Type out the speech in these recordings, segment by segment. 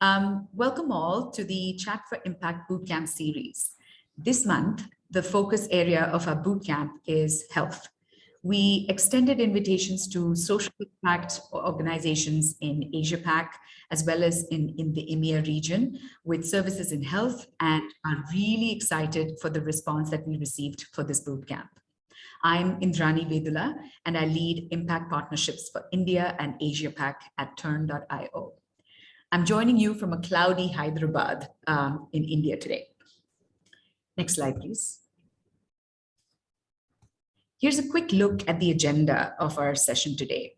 Welcome all to the Chat for Impact Bootcamp series. This month, the focus area of our bootcamp is health. We extended invitations to social impact organizations in Asia-Pac, as well as in the EMEA region with services in health, and are really excited for the response that we received for this bootcamp. I'm Indrani Vedula, and I lead impact partnerships for India and Asia-Pac at Turn.io. I'm joining you from a cloudy Hyderabad in India today. Next slide, please. Here's a quick look at the agenda of our session today.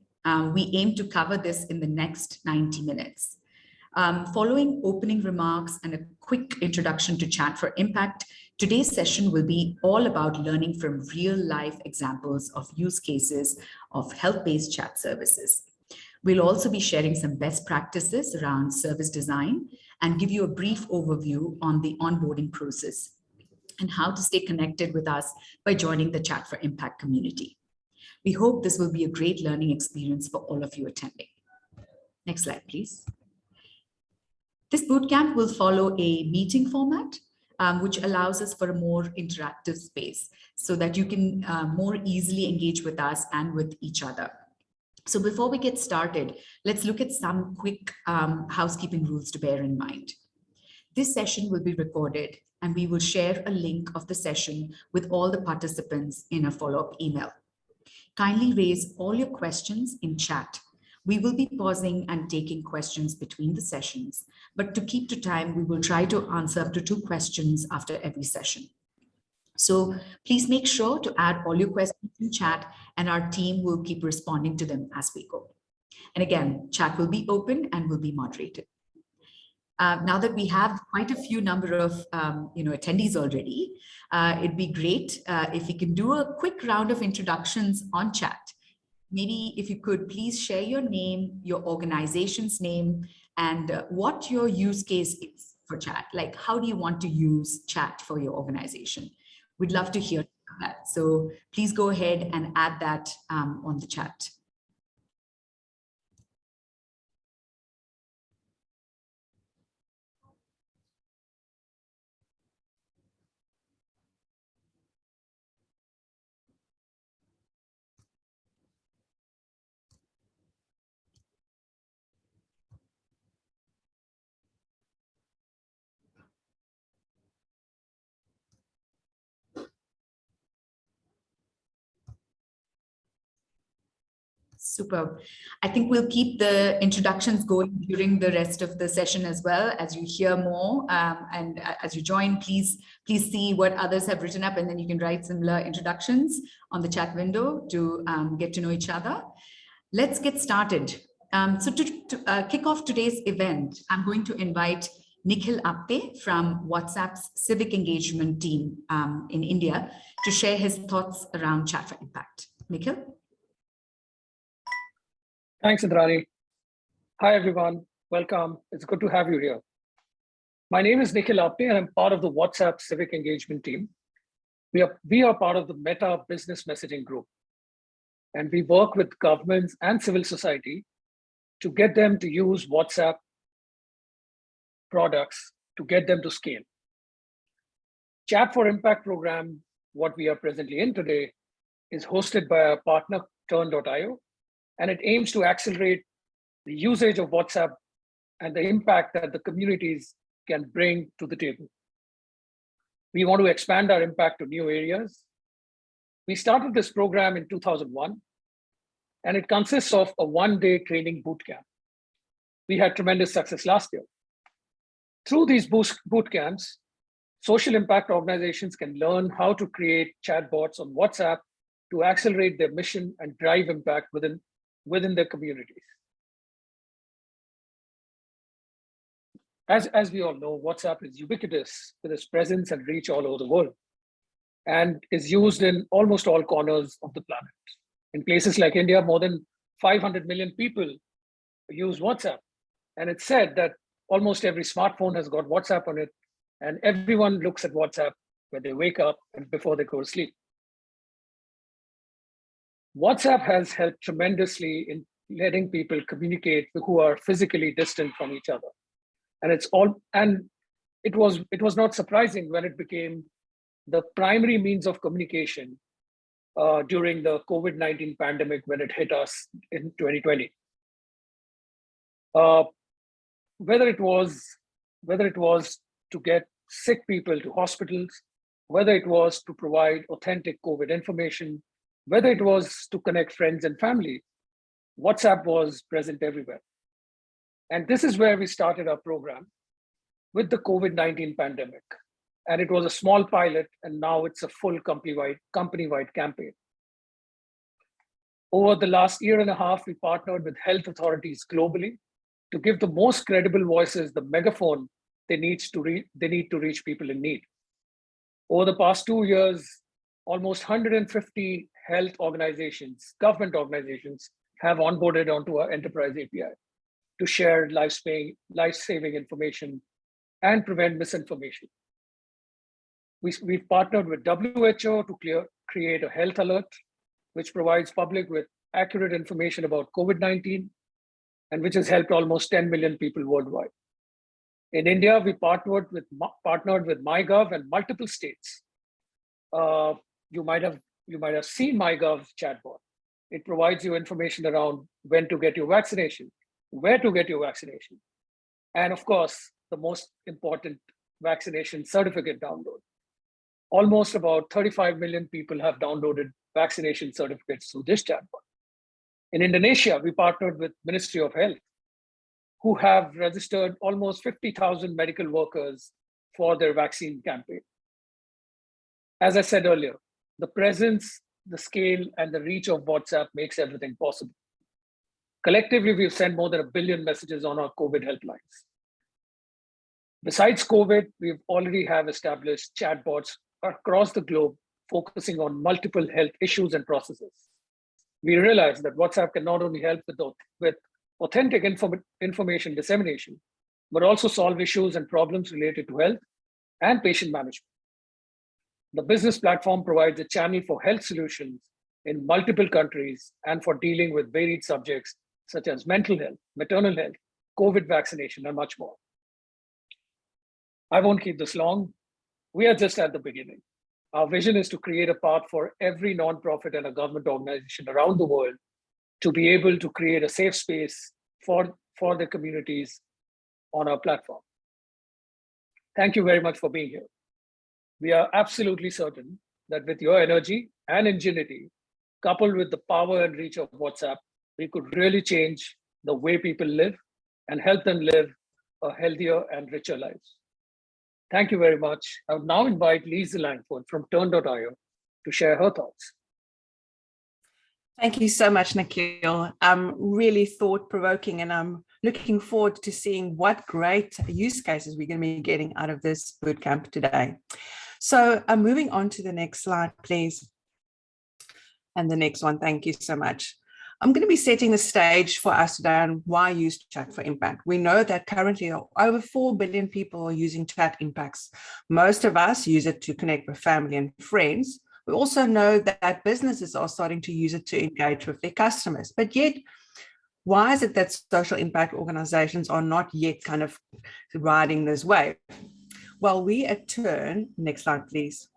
We aim to cover this in the next 90 minutes. Following opening remarks and a quick introduction to Chat for Impact, today's session will be all about learning from real-life examples of use cases of health-based chat services. We'll also be sharing some best practices around service design and give you a brief overview on the onboarding process and how to stay connected with us by joining the Chat for Impact community. We hope this will be a great learning experience for all of you attending. Next slide, please. This bootcamp will follow a meeting format, which allows us for a more interactive space so that you can more easily engage with us and with each other. So before we get started, let's look at some quick housekeeping rules to bear in mind. This session will be recorded, and we will share a link of the session with all the participants in a follow-up email. Kindly raise all your questions in chat. We will be pausing and taking questions between the sessions, but to keep to time, we will try to answer up to 2 questions after every session. So please make sure to add all your questions in chat, and our team will keep responding to them as we go. And again, chat will be open and will be moderated. Now that we have quite a few number of attendees already, it'd be great if we can do a quick round of introductions on chat. Maybe if you could please share your name, your organization's name, and what your use case is for chat. Like, how do you want to use chat for your organization? We'd love to hear that. So please go ahead and add that on the chat. Superb. I think we'll keep the introductions going during the rest of the session as well. As you hear more and as you join, please see what others have written up, and then you can write similar introductions on the chat window to get to know each other. Let's get started. So to kick off today's event, I'm going to invite Nikhil Apte from WhatsApp's civic engagement team in India to share his thoughts around Chat for Impact. Nikhil? Thanks, Indrani. Hi, everyone. Welcome. It's good to have you here. My name is Nikhil Apte, and I'm part of the WhatsApp civic engagement team. We are part of the Meta Business Messaging Group, and we work with governments and civil society to get them to use WhatsApp products to get them to scale. Chat for Impact program, what we are presently in today, is hosted by our partner Turn.io, and it aims to accelerate the usage of WhatsApp and the impact that the communities can bring to the table. We want to expand our impact to new areas. We started this program in 2001, and it consists of a 1-day training bootcamp. We had tremendous success last year. Through these bootcamps, social impact organizations can learn how to create chatbots on WhatsApp to accelerate their mission and drive impact within their communities. As we all know, WhatsApp is ubiquitous with its presence and reach all over the world, and is used in almost all corners of the planet. In places like India, more than 500 million people use WhatsApp. And it's said that almost every smartphone has got WhatsApp on it, and everyone looks at WhatsApp when they wake up and before they go to sleep. WhatsApp has helped tremendously in letting people communicate who are physically distant from each other. And it was not surprising when it became the primary means of communication during the COVID-19 pandemic when it hit us in 2020. Whether it was to get sick people to hospitals, whether it was to provide authentic COVID information, whether it was to connect friends and family, WhatsApp was present everywhere. And this is where we started our program with the COVID-19 pandemic. And it was a small pilot, and now it's a full company-wide campaign. Over the last year and a half, we partnered with health authorities globally to give the most credible voices the megaphone they need to reach people in need. Over the past 2 years, almost 150 health organizations, government organizations, have onboarded onto our enterprise API to share life-saving information and prevent misinformation. We've partnered with WHO to create a health alert, which provides public with accurate information about COVID-19 and which has helped almost 10 million people worldwide. In India, we partnered with MyGov and multiple states. You might have seen MyGov chatbot. It provides you information around when to get your vaccination, where to get your vaccination, and of course, the most important, vaccination certificate download. Almost about 35 million people have downloaded vaccination certificates through this chatbot. In Indonesia, we partnered with Ministry of Health, who have registered almost 50,000 medical workers for their vaccine campaign. As I said earlier, the presence, the scale, and the reach of WhatsApp makes everything possible. Collectively, we've sent more than 1 billion messages on our COVID helplines. Besides COVID, we already have established chatbots across the globe, focusing on multiple health issues and processes. We realize that WhatsApp can not only help with authentic information dissemination, but also solve issues and problems related to health and patient management. The business platform provides a channel for health solutions in multiple countries and for dealing with varied subjects such as mental health, maternal health, COVID vaccination, and much more. I won't keep this long. We are just at the beginning. Our vision is to create a path for every nonprofit and a government organization around the world to be able to create a safe space for their communities on our platform. Thank you very much for being here. We are absolutely certain that with your energy and ingenuity, coupled with the power and reach of WhatsApp, we could really change the way people live and help them live a healthier and richer lives. Thank you very much. I would now invite Lisa Langford from Turn.io to share her thoughts. Thank you so much, Nikhil. Really thought-provoking, and I'm looking forward to seeing what great use cases we're going to be getting out of this bootcamp today. So moving on to the next slide, please. And the next one, thank you so much. I'm going to be setting the stage for us today on why use chat for impact. We know that currently over 4 billion people are using chat impacts. Most of us use it to connect with family and friends. We also know that businesses are starting to use it to engage with their customers. But yet, why is it that social impact organizations are not yet kind of riding this wave? Well, we at Turn, next slide, please.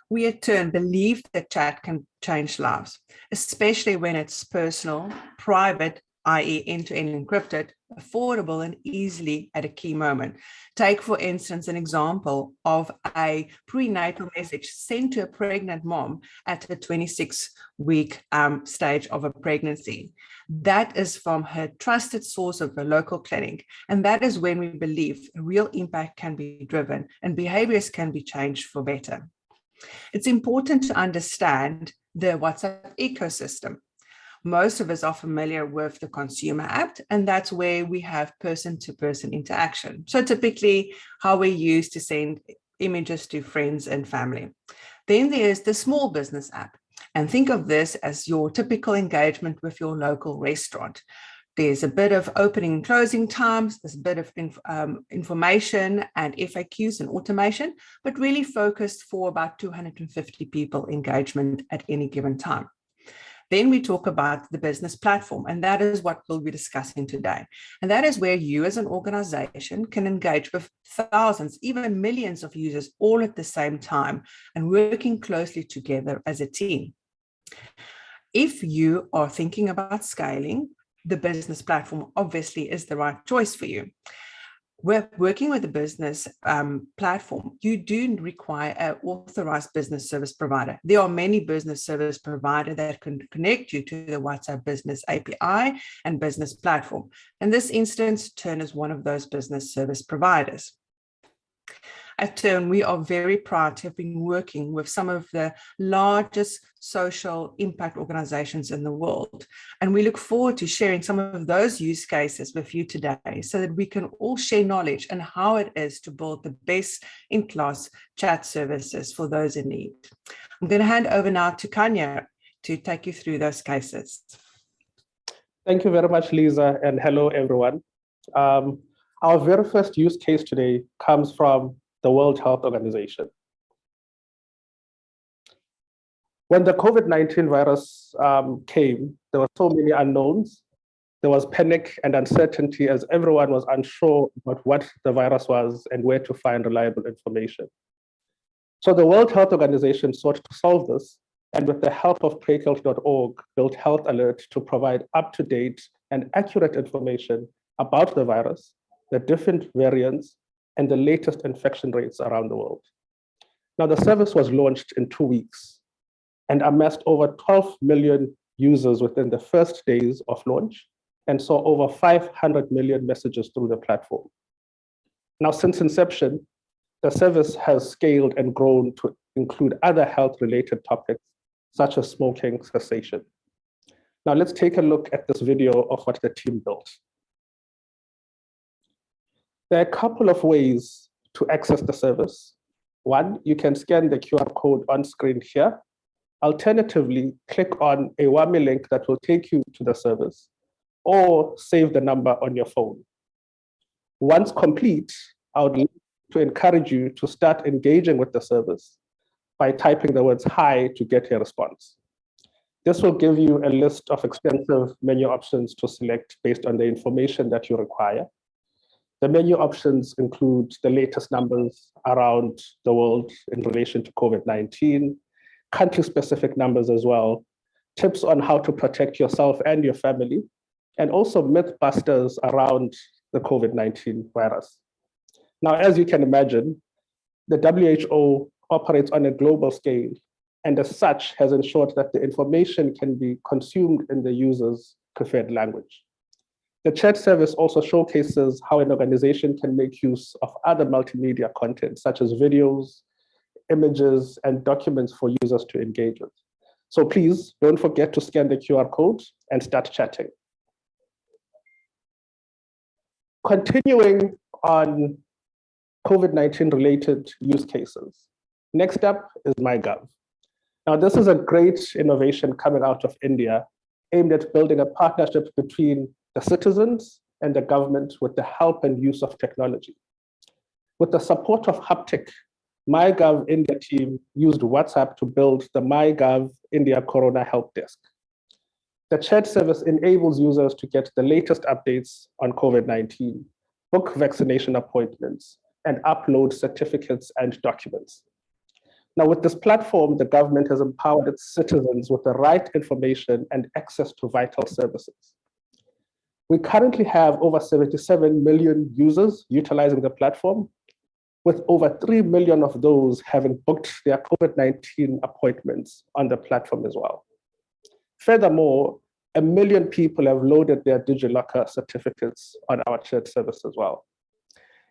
We at Turn believe that chat can change lives, especially when it's personal, private, i.e. end-to-end encrypted, affordable, and easily at a key moment. Take, for instance, an example of a prenatal message sent to a pregnant mom at the 26-week stage of a pregnancy. That is from her trusted source of the local clinic. And that is when we believe real impact can be driven and behaviors can be changed for better. It's important to understand the WhatsApp ecosystem. Most of us are familiar with the consumer app, and that's where we have person-to-person interaction. So typically how we use to send images to friends and family. Then there's the small business app. And think of this as your typical engagement with your local restaurant. There's a bit of opening and closing times, there's a bit of information and FAQs and automation, but really focused for about 250 people engagement at any given time. Then we talk about the business platform, and that is what we'll be discussing today. And that is where you as an organization can engage with thousands, even millions of users all at the same time and working closely together as a team. If you are thinking about scaling, the business platform obviously is the right choice for you. We're working with a business platform. You do require an authorized business service provider. There are many business service providers that can connect you to the WhatsApp Business API and business platform. In this instance, Turn is one of those business service providers. At Turn, we are very proud to have been working with some of the largest social impact organizations in the world. And we look forward to sharing some of those use cases with you today so that we can all share knowledge on how it is to build the best in class chat services for those in need. I'm going to hand over now to Kanya to take you through those cases. Thank you very much, Lisa, and hello, everyone. Our very first use case today comes from the World Health Organization. When the COVID-19 virus came, there were so many unknowns. There was panic and uncertainty as everyone was unsure about what the virus was and where to find reliable information. So the World Health Organization sought to solve this, and with the help of PlayHealth.org, built Health Alert to provide up-to-date and accurate information about the virus, the different variants, and the latest infection rates around the world. Now, the service was launched in 2 weeks and amassed over 12 million users within the first days of launch and saw over 500 million messages through the platform. Now, since inception, the service has scaled and grown to include other health-related topics, such as smoking cessation. Now, let's take a look at this video of what the team built. There are a couple of ways to access the service. One, you can scan the QR code on screen here. Alternatively, click on a WAMI link that will take you to the service, or save the number on your phone. Once complete, I would like to encourage you to start engaging with the service by typing the words "hi" to get a response. This will give you a list of extensive menu options to select based on the information that you require. The menu options include the latest numbers around the world in relation to COVID-19, country-specific numbers as well, tips on how to protect yourself and your family, and also myth-busters around the COVID-19 virus. Now, as you can imagine, the WHO operates on a global scale, and as such has ensured that the information can be consumed in the user's preferred language. The chat service also showcases how an organization can make use of other multimedia content, such as videos, images, and documents for users to engage with. So please don't forget to scan the QR code and start chatting. Continuing on COVID-19 related use cases. Next up is MyGov. Now, this is a great innovation coming out of India, aimed at building a partnership between the citizens and the government with the help and use of technology. With the support of Haptic, MyGov India team used WhatsApp to build the MyGov India Corona Help Desk. The chat service enables users to get the latest updates on COVID-19, book vaccination appointments, and upload certificates and documents. Now, with this platform, the government has empowered its citizens with the right information and access to vital services. We currently have over 77 million users utilizing the platform, with over 3 million of those having booked their COVID-19 appointments on the platform as well. Furthermore, 1 million people have loaded their DigiLocker certificates on our chat service as well.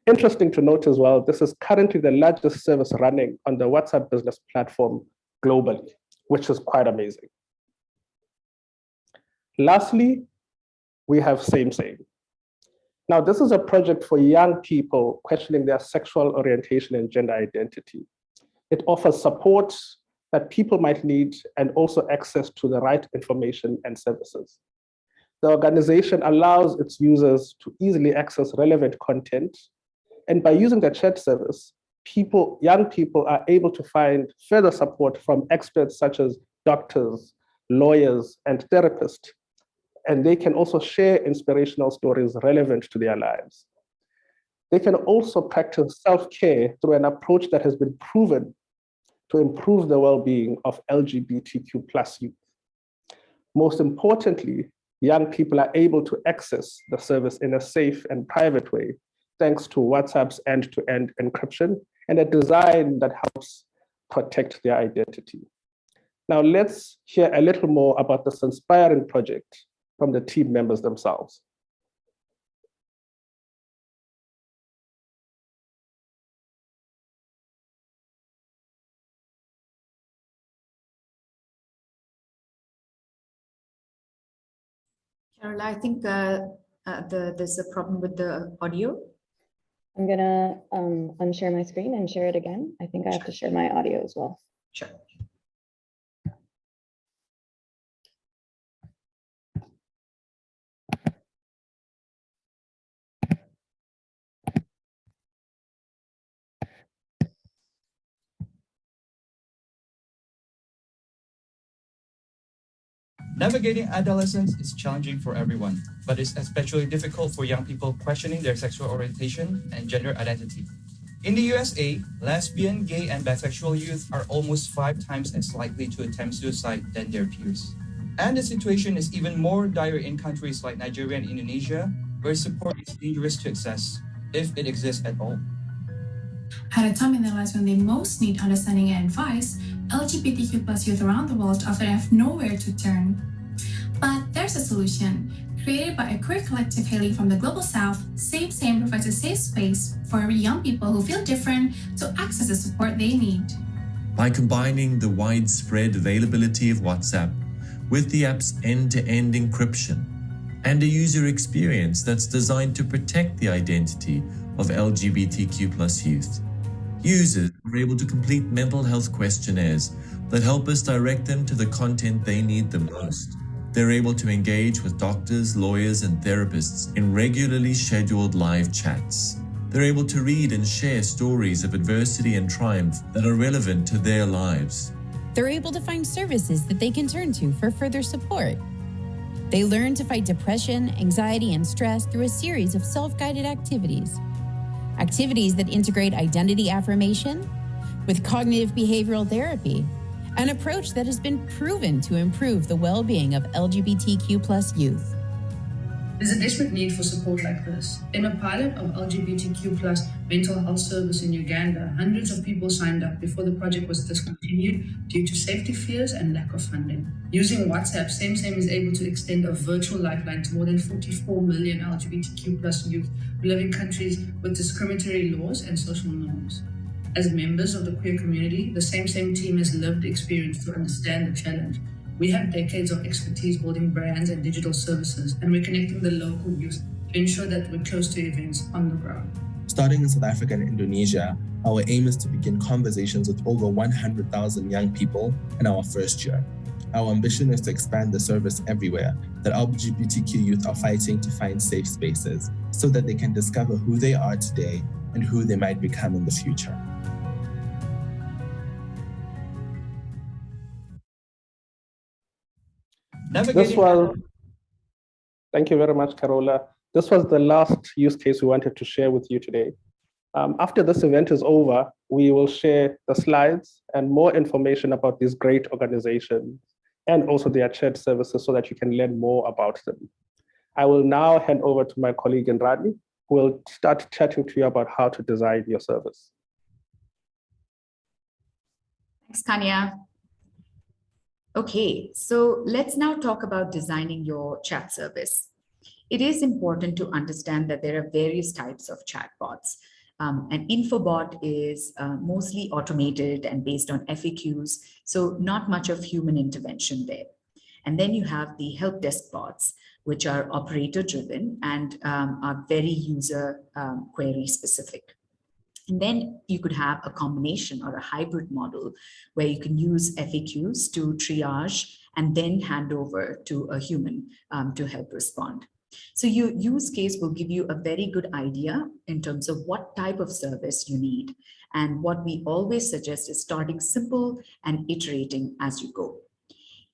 Interesting to note as well, this is currently the largest service running on the WhatsApp business platform globally, which is quite amazing. Lastly, we have Same. Now, this is a project for young people questioning their sexual orientation and gender identity. It offers support that people might need and also access to the right information and services. The organization allows its users to easily access relevant content. And by using the chat service, young people are able to find further support from experts such as doctors, lawyers, and therapists. And they can also share inspirational stories relevant to their lives. They can also practice self-care through an approach that has been proven to improve the well-being of LGBTQ+ youth. Most importantly, young people are able to access the service in a safe and private way, thanks to WhatsApp's end-to-end encryption and a design that helps protect their identity. Now let's hear a little more about this inspiring project from the team members themselves. Carola, I think there's a problem with the audio. I'm gonna unshare my screen and share it again. I think I have to share my audio as well. Sure. Navigating adolescence is challenging for everyone, but it's especially difficult for young people questioning their sexual orientation and gender identity. In the USA, lesbian, gay, and bisexual youth are almost 5 times as likely to attempt suicide than their peers. And the situation is even more dire in countries like Nigeria and Indonesia, where support is dangerous to access, if it exists at all. At a time in their lives when they most need understanding and advice, LGBTQ+ youth around the world often have nowhere to turn. But there's a solution. Created by a queer collective hailing from the Global South, Same Same provides a safe space for young people who feel different to access the support they need. By combining the widespread availability of WhatsApp with the app's end-to-end encryption and a user experience that's designed to protect the identity of LGBTQ+ youth, users are able to complete mental health questionnaires that help us direct them to the content they need the most. They're able to engage with doctors, lawyers, and therapists in regularly scheduled live chats. They're able to read and share stories of adversity and triumph that are relevant to their lives. They're able to find services that they can turn to for further support. They learn to fight depression, anxiety, and stress through a series of self-guided activities. Activities that integrate identity affirmation with cognitive behavioral therapy, an approach that has been proven to improve the well-being of LGBTQ+ youth. There's a desperate need for support like this. In a pilot of LGBTQ+ mental health service in Uganda, hundreds of people signed up before the project was discontinued due to safety fears and lack of funding. Using WhatsApp, Same Same is able to extend a virtual lifeline to more than 44 million LGBTQ+ youth who live in countries with discriminatory laws and social norms. As members of the queer community, the Same Same team has lived experience to understand the challenge. We have decades of expertise building brands and digital services, and we're connecting the local youth to ensure that we're close to events on the ground. Starting in South Africa and Indonesia, our aim is to begin conversations with over 100,000 young people in our first year. Our ambition is to expand the service everywhere that LGBTQ youth are fighting to find safe spaces so that they can discover who they are today and who they might become in the future. Thank you very much, Carola. This was the last use case we wanted to share with you today. After this event is over, we will share the slides and more information about these great organizations and also their chat services so that you can learn more about them. I will now hand over to my colleague Nrani, who will start chatting to you about how to design your service. Thanks, Kanya. Okay, so let's now talk about designing your chat service. It is important to understand that there are various types of chatbots. An infobot is mostly automated and based on FAQs, so not much of human intervention there. And then you have the help desk bots, which are operator driven and are very user query specific. And then you could have a combination or a hybrid model where you can use FAQs to triage and then hand over to a human to help respond. So your use case will give you a very good idea in terms of what type of service you need. And what we always suggest is starting simple and iterating as you go.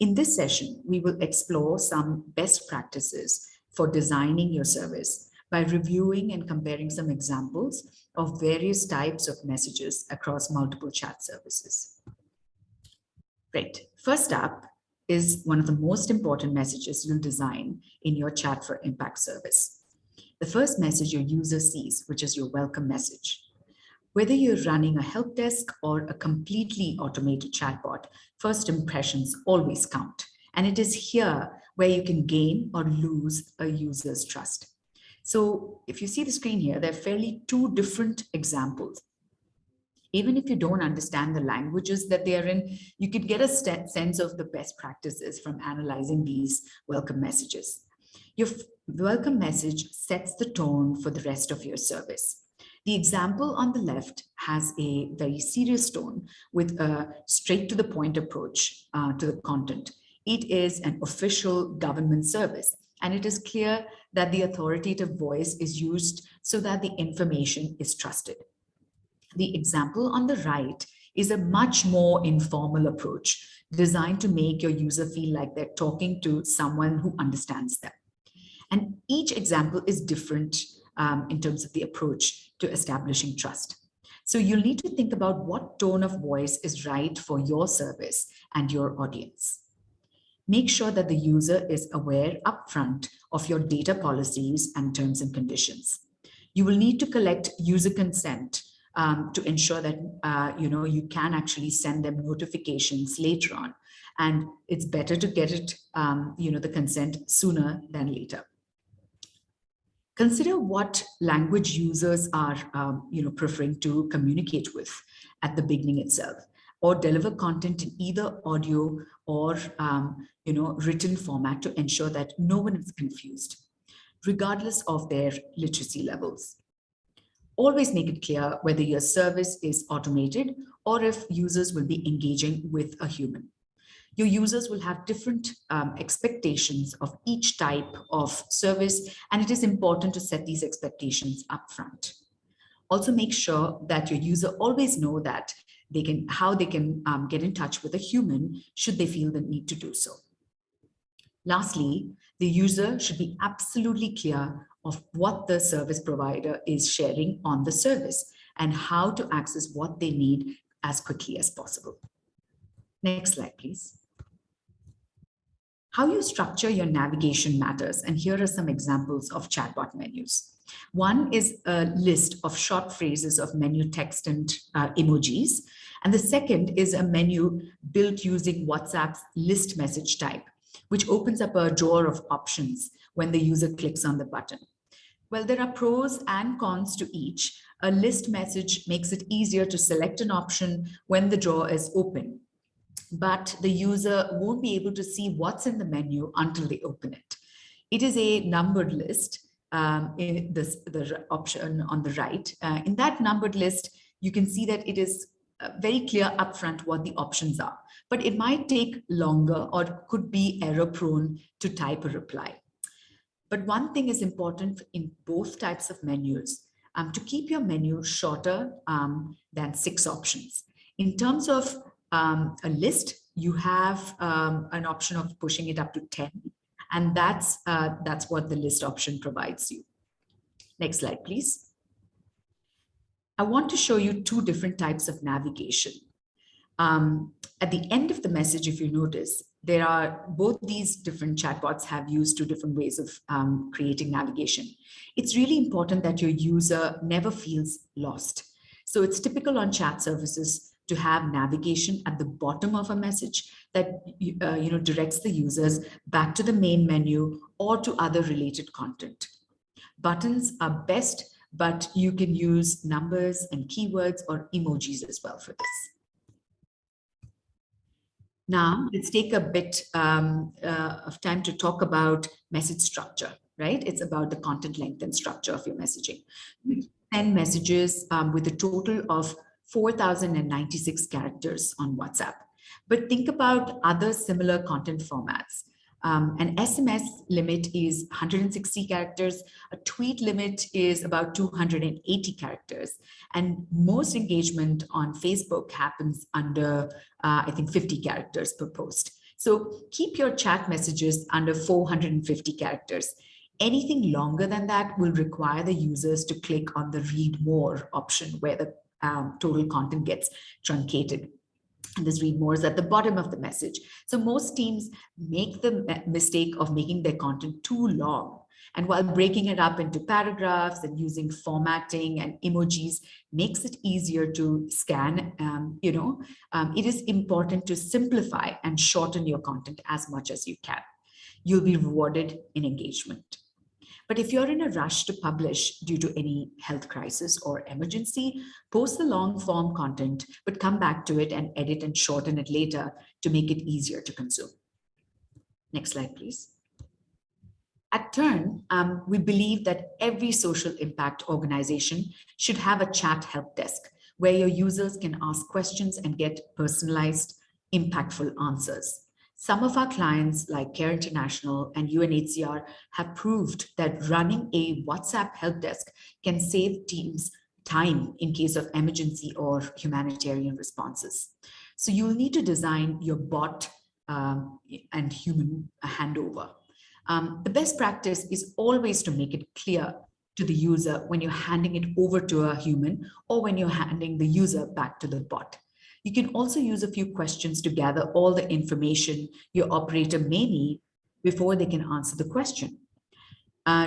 In this session, we will explore some best practices for designing your service by reviewing and comparing some examples of various types of messages across multiple chat services. Great. First up is one of the most important messages you'll design in your Chat for Impact service. The first message your user sees, which is your welcome message. Whether you're running a help desk or a completely automated chatbot, first impressions always count. And it is here where you can gain or lose a user's trust. So if you see the screen here, there are fairly two different examples. Even if you don't understand the languages that they are in, you could get a sense of the best practices from analyzing these welcome messages. Your welcome message sets the tone for the rest of your service. The example on the left has a very serious tone with a straight to the point approach to the content. It is an official government service, and it is clear that the authoritative voice is used so that the information is trusted. The example on the right is a much more informal approach designed to make your user feel like they're talking to someone who understands them. And each example is different in terms of the approach to establishing trust. So you'll need to think about what tone of voice is right for your service and your audience. Make sure that the user is aware upfront of your data policies and terms and conditions. You will need to collect user consent to ensure that you can actually send them notifications later on, and it's better to get it the consent sooner than later. Consider what language users are preferring to communicate with at the beginning itself, or deliver content in either audio or written format to ensure that no one is confused, regardless of their literacy levels. Always make it clear whether your service is automated or if users will be engaging with a human. Your users will have different expectations of each type of service, and it is important to set these expectations upfront. Also, make sure that your user always know that how they can get in touch with a human should they feel the need to do so. Lastly, the user should be absolutely clear of what the service provider is sharing on the service and how to access what they need as quickly as possible. Next slide, please. How you structure your navigation matters, and here are some examples of chatbot menus. One is a list of short phrases of menu text and emojis, and the second is a menu built using WhatsApp's list message type, which opens up a drawer of options when the user clicks on the button. Well, there are pros and cons to each. A list message makes it easier to select an option when the drawer is open, but the user won't be able to see what's in the menu until they open it. It is a numbered list, in the option on the right. In that numbered list, you can see that it is very clear upfront what the options are, but it might take longer or could be error prone to type a reply. But one thing is important in both types of menus, to keep your menu shorter than 6 options. In terms of a list, you have an option of pushing it up to 10, and that's what the list option provides you. Next slide, please. I want to show you 2 different types of navigation. At the end of the message, if you notice, there are both these different chatbots have used 2 different ways of creating navigation. It's really important that your user never feels lost. So it's typical on chat services to have navigation at the bottom of a message that directs the users back to the main menu or to other related content. Buttons are best, but you can use numbers and keywords or emojis as well for this. Now, let's take a bit of time to talk about message structure, right? It's about the content length and structure of your messaging. We send messages with a total of 4,096 characters on WhatsApp. But think about other similar content formats. An SMS limit is 160 characters. A tweet limit is about 280 characters. And most engagement on Facebook happens under, I think, 50 characters per post. So keep your chat messages under 450 characters. Anything longer than that will require the users to click on the read more option where the total content gets truncated. And this read more is at the bottom of the message. So most teams make the mistake of making their content too long. And while breaking it up into paragraphs and using formatting and emojis makes it easier to scan, it is important to simplify and shorten your content as much as you can. You'll be rewarded in engagement. But if you're in a rush to publish due to any health crisis or emergency, post the long form content, but come back to it and edit and shorten it later to make it easier to consume. Next slide, please. At Turn, we believe that every social impact organization should have a chat help desk where your users can ask questions and get personalized, impactful answers. Some of our clients like Care International and UNHCR have proved that running a WhatsApp help desk can save teams time in case of emergency or humanitarian responses. So you'll need to design your bot and human handover. The best practice is always to make it clear to the user when you're handing it over to a human or when you're handing the user back to the bot. You can also use a few questions to gather all the information your operator may need before they can answer the question.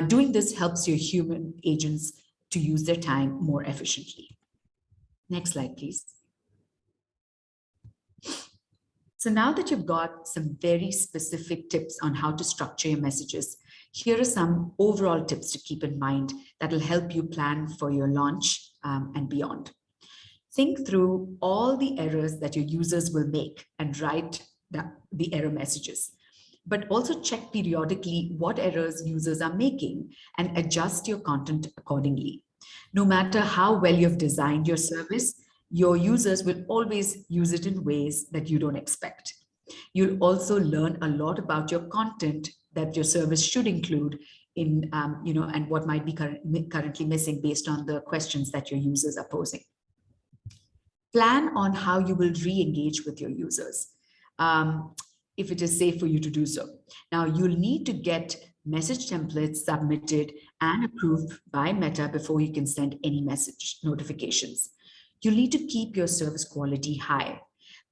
Doing this helps your human agents to use their time more efficiently. Next slide, please. So now that you've got some very specific tips on how to structure your messages, here are some overall tips to keep in mind that will help you plan for your launch and beyond. Think through all the errors that your users will make and write the error messages, but also check periodically what errors users are making and adjust your content accordingly. No matter how well you've designed your service, your users will always use it in ways that you don't expect. You'll also learn a lot about your content that your service should include in, and what might be currently missing based on the questions that your users are posing. Plan on how you will re-engage with your users if it is safe for you to do so. Now, you'll need to get message templates submitted and approved by Meta before you can send any message notifications. You'll need to keep your service quality high.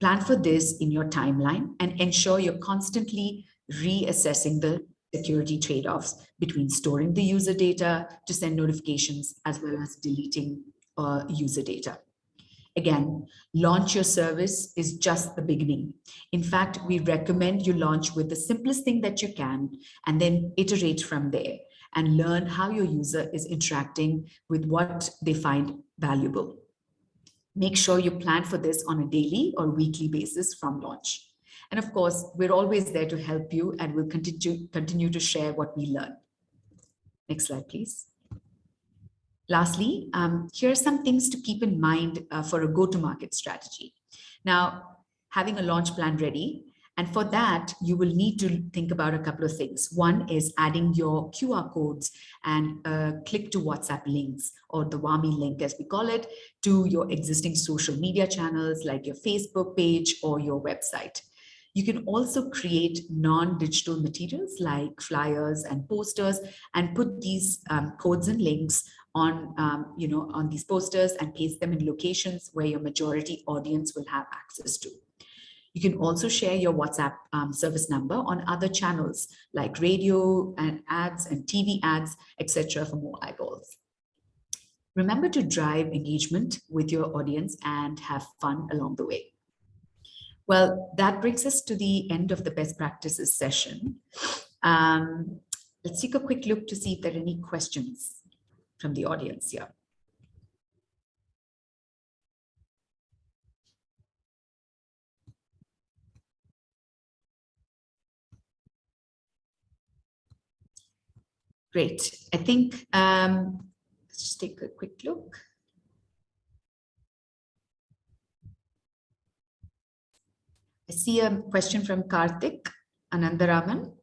Plan for this in your timeline and ensure you're constantly reassessing the security trade-offs between storing the user data to send notifications as well as deleting user data. Again, launch your service is just the beginning. In fact, we recommend you launch with the simplest thing that you can and then iterate from there and learn how your user is interacting with what they find valuable. Make sure you plan for this on a daily or weekly basis from launch. And of course, we're always there to help you and we'll continue to share what we learn. Next slide, please. Lastly, here are some things to keep in mind for a go-to-market strategy. Now, having a launch plan ready, and for that, you will need to think about a couple of things. One is adding your QR codes and click to WhatsApp links, or the WAMI link as we call it, to your existing social media channels like your Facebook page or your website. You can also create non-digital materials like flyers and posters and put these codes and links on these posters and paste them in locations where your majority audience will have access to. You can also share your WhatsApp service number on other channels like radio and ads and TV ads, etc. for more eyeballs. Remember to drive engagement with your audience and have fun along the way. Well, that brings us to the end of the best practices session. Let's take a quick look to see if there are any questions from the audience here. Great. I think let's just take a quick look. I see a question from Karthik Anandaraman.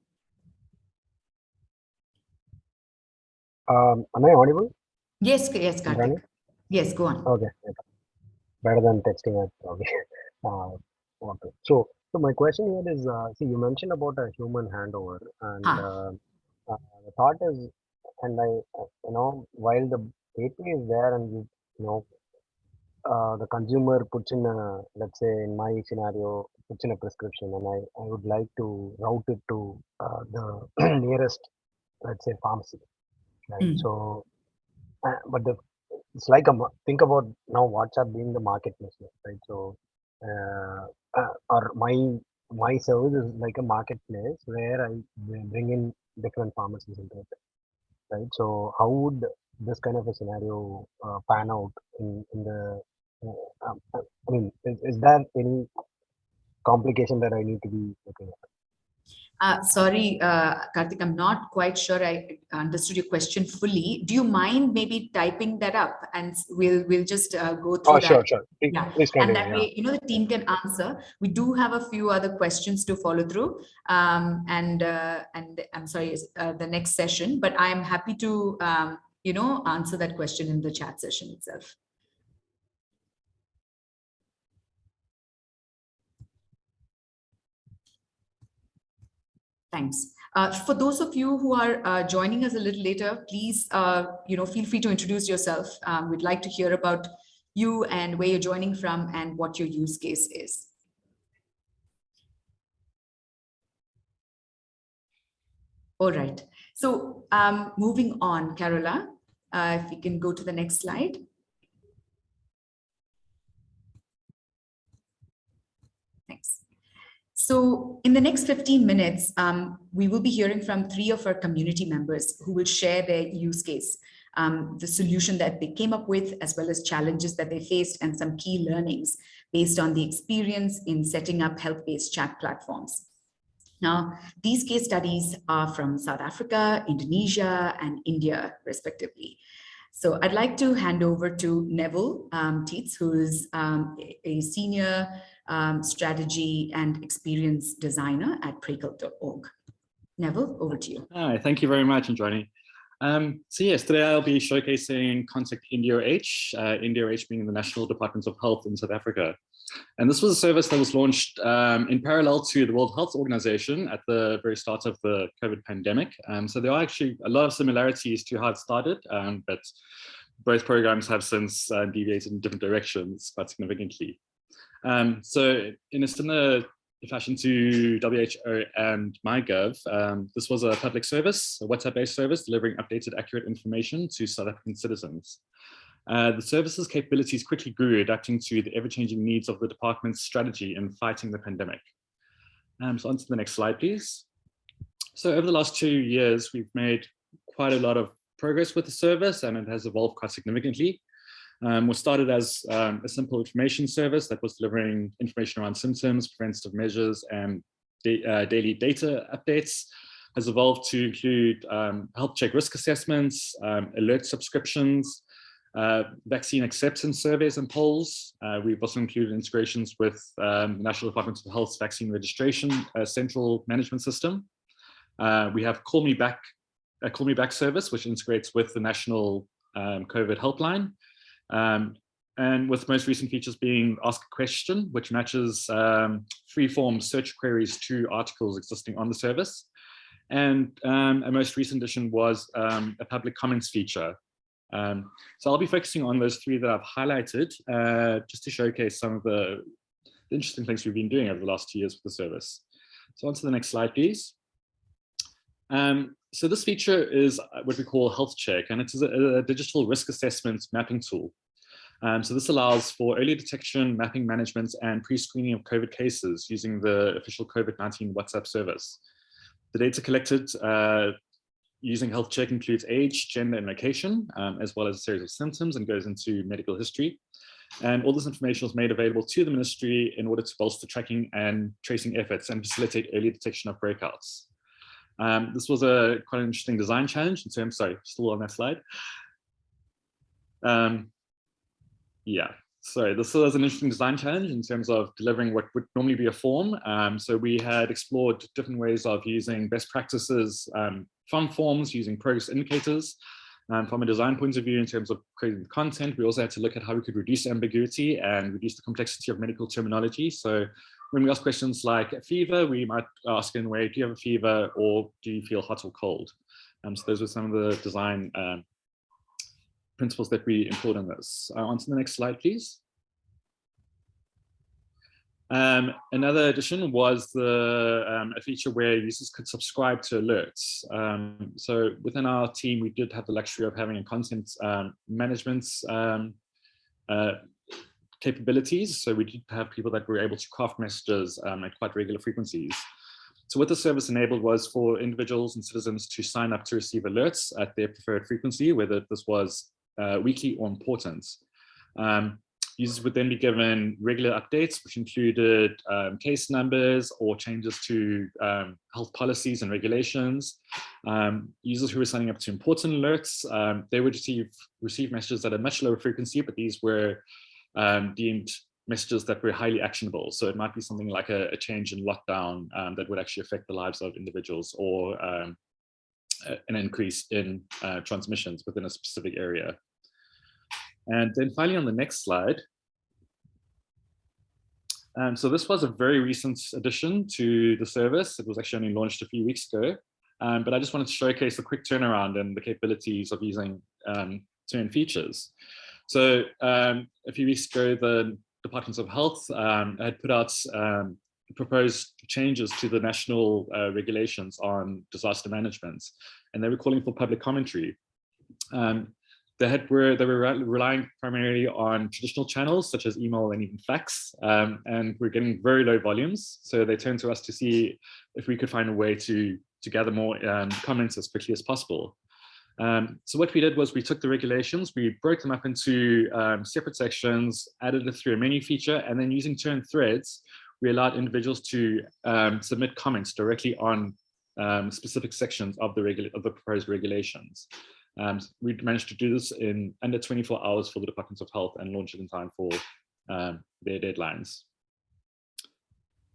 Am I audible? Yes, Karthik. Yes, go on. Okay. Better than texting. Okay. Okay. So So my question here is, see, you mentioned about a human handover, and the thought is, and while the API is there, and you know, the consumer puts in a, let's say in my scenario, puts in a prescription, and I would like to route it to the nearest, let's say, pharmacy, right? So, but it's like think about now WhatsApp being the marketplace, right? So, or my service is like a marketplace where I bring in different pharmacies into it, right? So, how would this kind of a scenario pan out in the I mean, is there any complication that I need to be looking at? Sorry, Karthik, I'm not quite sure I understood your question fully. Do you mind maybe typing that up, and we'll just go through that? Sure. Yeah, please and continue, that way, the team can answer. We do have a few other questions to follow through, and I'm sorry, the next session, but I am happy to answer that question in the chat session itself. Thanks. For those of you who are joining us a little later, please, feel free to introduce yourself. We'd like to hear about you and where you're joining from and what your use case is. All right. So moving on, Carola, if we can go to the next slide. Thanks. So in the next 15 minutes, we will be hearing from 3 of our community members who will share their use case, the solution that they came up with, as well as challenges that they faced and some key learnings based on the experience in setting up health-based chat platforms. Now, these case studies are from South Africa, Indonesia, and India, respectively. So I'd like to hand over to Neville Tietz, who is a senior strategy and experience designer at Prekel.org. Neville, over to you. Hi, thank you very much, Anjani. So yes, today I'll be showcasing Contact IndiaOH, IndiaOH being the National Department of Health in South Africa. And this was a service that was launched in parallel to the World Health Organization at the very start of the COVID pandemic. So there are actually a lot of similarities to how it started, but both programs have since deviated in different directions quite significantly. So in a similar fashion to WHO and MyGov, this was a public service, a WhatsApp-based service delivering updated, accurate information to South African citizens. The service's capabilities quickly grew, adapting to the ever-changing needs of the department's strategy in fighting the pandemic. So on to the next slide, please. So over the last 2 years, we've made quite a lot of progress with the service, and it has evolved quite significantly. We started as a simple information service that was delivering information around symptoms, preventative measures, and daily data updates. Has evolved to include health check risk assessments, alert subscriptions, vaccine acceptance surveys and polls. We've also included integrations with the National Department of Health's vaccine registration central management system. We have Call Me Back service, which integrates with the National COVID helpline. And with most recent features being Ask a Question, which matches free-form search queries to articles existing on the service. And a most recent addition was a public comments feature. So I'll be focusing on those 3 that I've highlighted just to showcase some of the interesting things we've been doing over the last 2 years with the service. So on to the next slide, please. So this feature is what we call Health Check, and it is a digital risk assessment mapping tool. So this allows for early detection, mapping management, and pre-screening of COVID cases using the official COVID-19 WhatsApp service. The data collected using Health Check includes age, gender, and location, as well as a series of symptoms, and goes into medical history. And all this information was made available to the ministry in order to bolster tracking and tracing efforts and facilitate early detection of breakouts. This was quite an interesting design challenge in terms, sorry, still on that slide. Yeah, so this was an interesting design challenge in terms of delivering what would normally be a form. So we had explored different ways of using best practices from forms, using progress indicators, From a design point of view, in terms of creating content, we also had to look at how we could reduce ambiguity and reduce the complexity of medical terminology. So when we ask questions like fever, we might ask in a way, do you have a fever, or do you feel hot or cold? So those were some of the design principles that we employed in this. On to the next slide, please. Another addition was a feature where users could subscribe to alerts. So within our team, we did have the luxury of having a content management capabilities. So we did have people that were able to craft messages at quite regular frequencies. So what the service enabled was for individuals and citizens to sign up to receive alerts at their preferred frequency, whether this was weekly or important. Users would then be given regular updates, which included case numbers or changes to health policies and regulations. Users who were signing up to important alerts, they would receive messages at a much lower frequency, but these were deemed messages that were highly actionable. So it might be something like a change in lockdown that would actually affect the lives of individuals, or an increase in transmissions within a specific area. And then finally, on the next slide. So this was a very recent addition to the service. It was actually only launched a few weeks ago, but I just wanted to showcase a quick turnaround and the capabilities of using certain features. So a few weeks ago, the Department of Health had put out proposed changes to the national regulations on disaster management, and they were calling for public commentary. They were relying primarily on traditional channels such as email and even fax, and we're getting very low volumes. So they turned to us to see if we could find a way to gather more comments as quickly as possible. So what we did was we took the regulations, we broke them up into separate sections, added it through a menu feature, and then using turn threads, we allowed individuals to submit comments directly on specific sections of the proposed regulations. We managed to do this in under 24 hours for the Department of Health and launch it in time for their deadlines.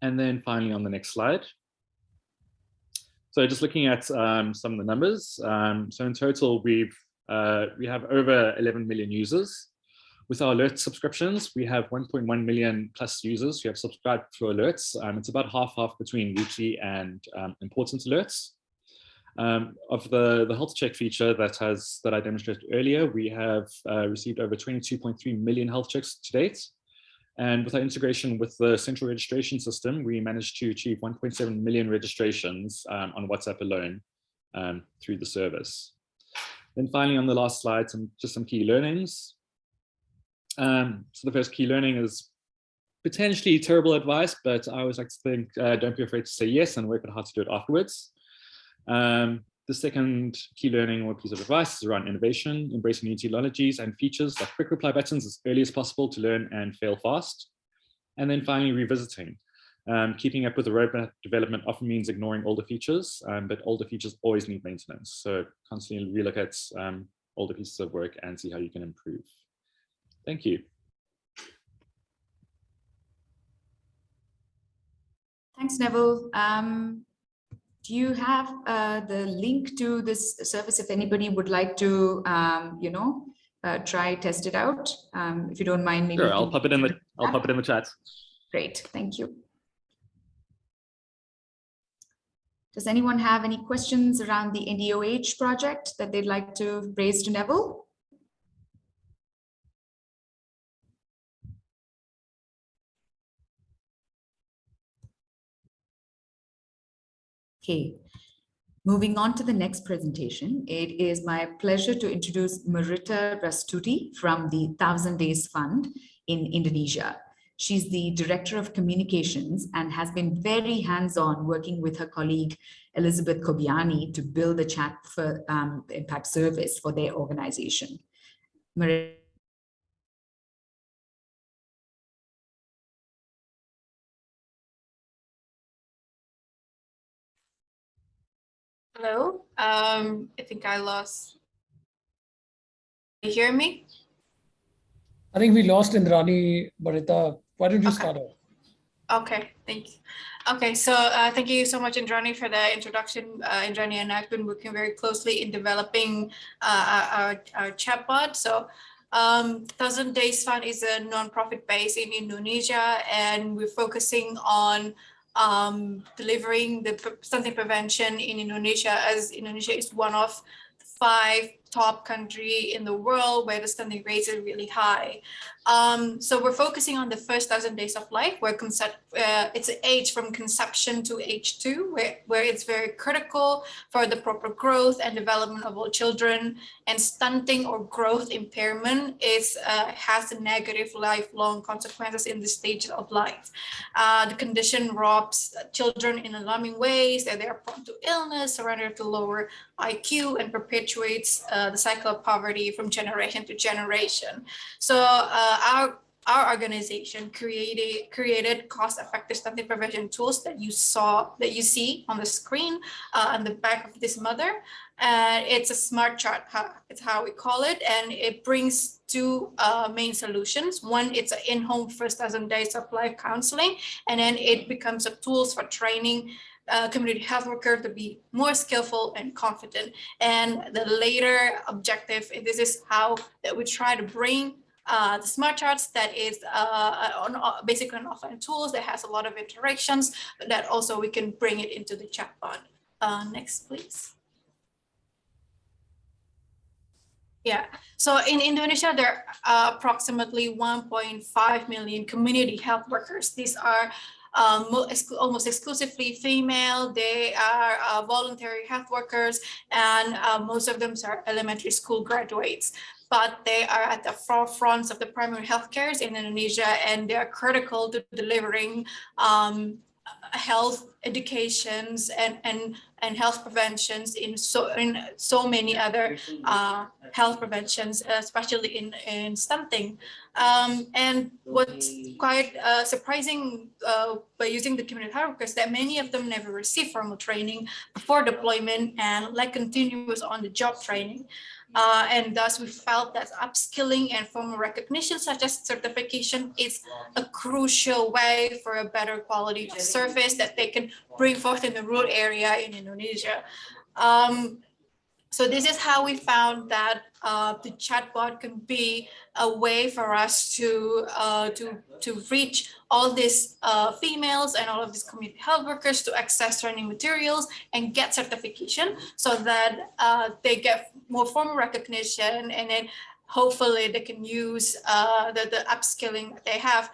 And then finally on the next slide. So just looking at some of the numbers. So in total, we have over 11 million users. With our alert subscriptions, we have 1.1 million plus users who have subscribed to alerts. It's about half between weekly and important alerts. Of the health check feature that I demonstrated earlier, we have received over 22.3 million health checks to date. And with our integration with the central registration system, we managed to achieve 1.7 million registrations on WhatsApp alone through the service. Then finally, on the last slide, just some key learnings. So the first key learning is potentially terrible advice, but I always like to think, don't be afraid to say yes and work out how to do it afterwards. The second key learning or piece of advice is around innovation, embracing new technologies and features like quick reply buttons as early as possible to learn and fail fast. And then finally, revisiting. Keeping up with the roadmap development often means ignoring older features, but older features always need maintenance. So constantly relook at older pieces of work and see how you can improve. Thank you. Thanks, Neville. Do you have the link to this service if anybody would like to, try test it out? If you don't mind, maybe. Sure, I'll pop it in the chat. Great, thank you. Does anyone have any questions around the NDOH project that they'd like to raise to Neville? Okay, moving on to the next presentation, it is my pleasure to introduce Marita Rastuti from the 1000 Days Fund in Indonesia. She's the Director of Communications and has been very hands-on working with her colleague, Elizabeth Kobiani, to build a chat for impact service for their organization. Marita. Hello, I think I lost. Can you hear me? I think we lost Indrani, Marita. Why don't you start off? Okay, thank you. Okay, so thank you so much, Indrani, for the introduction. Indrani and I have been working very closely in developing our chatbot. So 1000 Days Fund is a nonprofit based in Indonesia, and we're focusing on delivering the stunting prevention in Indonesia, as Indonesia is one of 5 top country in the world where the stunting rates are really high. So we're focusing on the first 1000 days of life, where it's an age from conception to age 2, where it's very critical for the proper growth and development of all children. And stunting or growth impairment has a negative lifelong consequences in this stage of life. The condition robs children in alarming ways, that they are prone to illness, surrender to lower IQ, and perpetuates the cycle of poverty from generation to generation. So our organization created cost-effective stunting prevention tools that you see on the screen on the back of this mother. It's a smart chart, it's how we call it, and it brings 2 main solutions. One, it's an in-home first 1000 days of life counseling, and then it becomes a tools for training community health worker to be more skillful and confident. And the later objective, this is how that we try to bring the smart charts that is basically an offline tools that has a lot of interactions, but that also we can bring it into the chatbot. Next, please. Yeah, so in Indonesia, there are approximately 1.5 million community health workers. These are almost exclusively female. They are voluntary health workers, and most of them are elementary school graduates. But they are at the forefront of the primary health care in Indonesia, and they are critical to delivering health educations and health preventions in so many other health preventions, especially in stunting. And what's quite surprising by using the community health workers, that many of them never receive formal training before deployment and lack continuous on-the-job training. And thus we felt that upskilling and formal recognition, such as certification, is a crucial way for a better quality of service that they can bring forth in the rural area in Indonesia. So this is how we found that the chatbot can be a way for us to reach all these females and all of these community health workers to access training materials and get certification, so that they get more formal recognition, and then hopefully they can use the upskilling that they have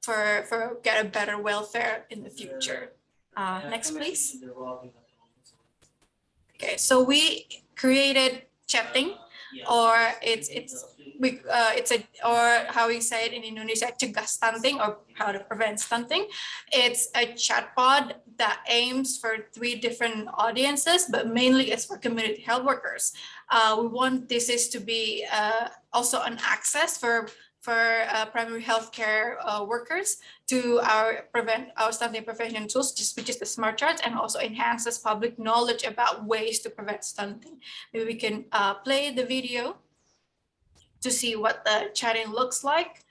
for get a better welfare in the future. Next, please. Okay, so we created chatting, or or how we say it in Indonesia, cegah stunting, or how to prevent stunting. It's a chatbot that aims for 3 different audiences, but mainly it's for community health workers. We want this is to be also an access for primary healthcare workers to our stunting prevention tools, which is the smart charts, and also enhances public knowledge about ways to prevent stunting. Maybe we can play the video to see what the chatting looks like.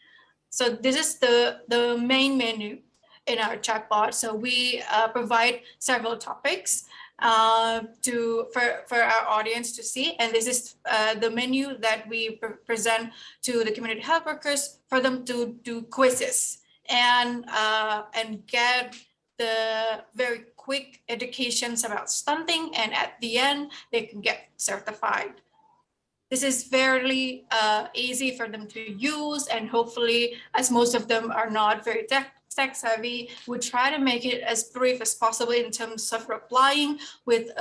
So this is the main menu in our chatbot. So we provide several topics for our audience to see, and this is the menu that we present to the community health workers for them to do quizzes and get the very quick educations about stunting, and at the end they can get certified. This is very easy for them to use, and hopefully, as most of them are not very tech savvy, we try to make it as brief as possible in terms of replying with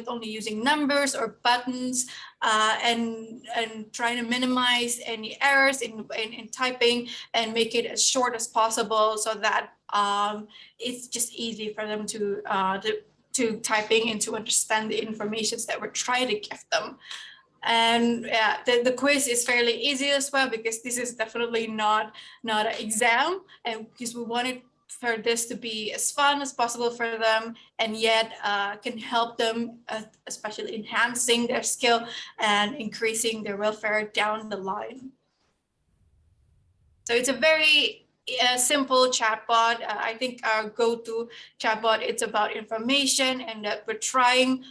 only using numbers or buttons, and trying to minimize any errors in typing and make it as short as possible, so that it's just easy for them to typing and to understand the information that we're trying to give them. And yeah, the quiz is fairly easy as well, because this is definitely not an exam, and because we wanted for this to be as fun as possible for them, and yet can help them, especially enhancing their skill and increasing their welfare down the line. So it's a very a simple chatbot. I think our go-to chatbot, it's about information, and that we're trying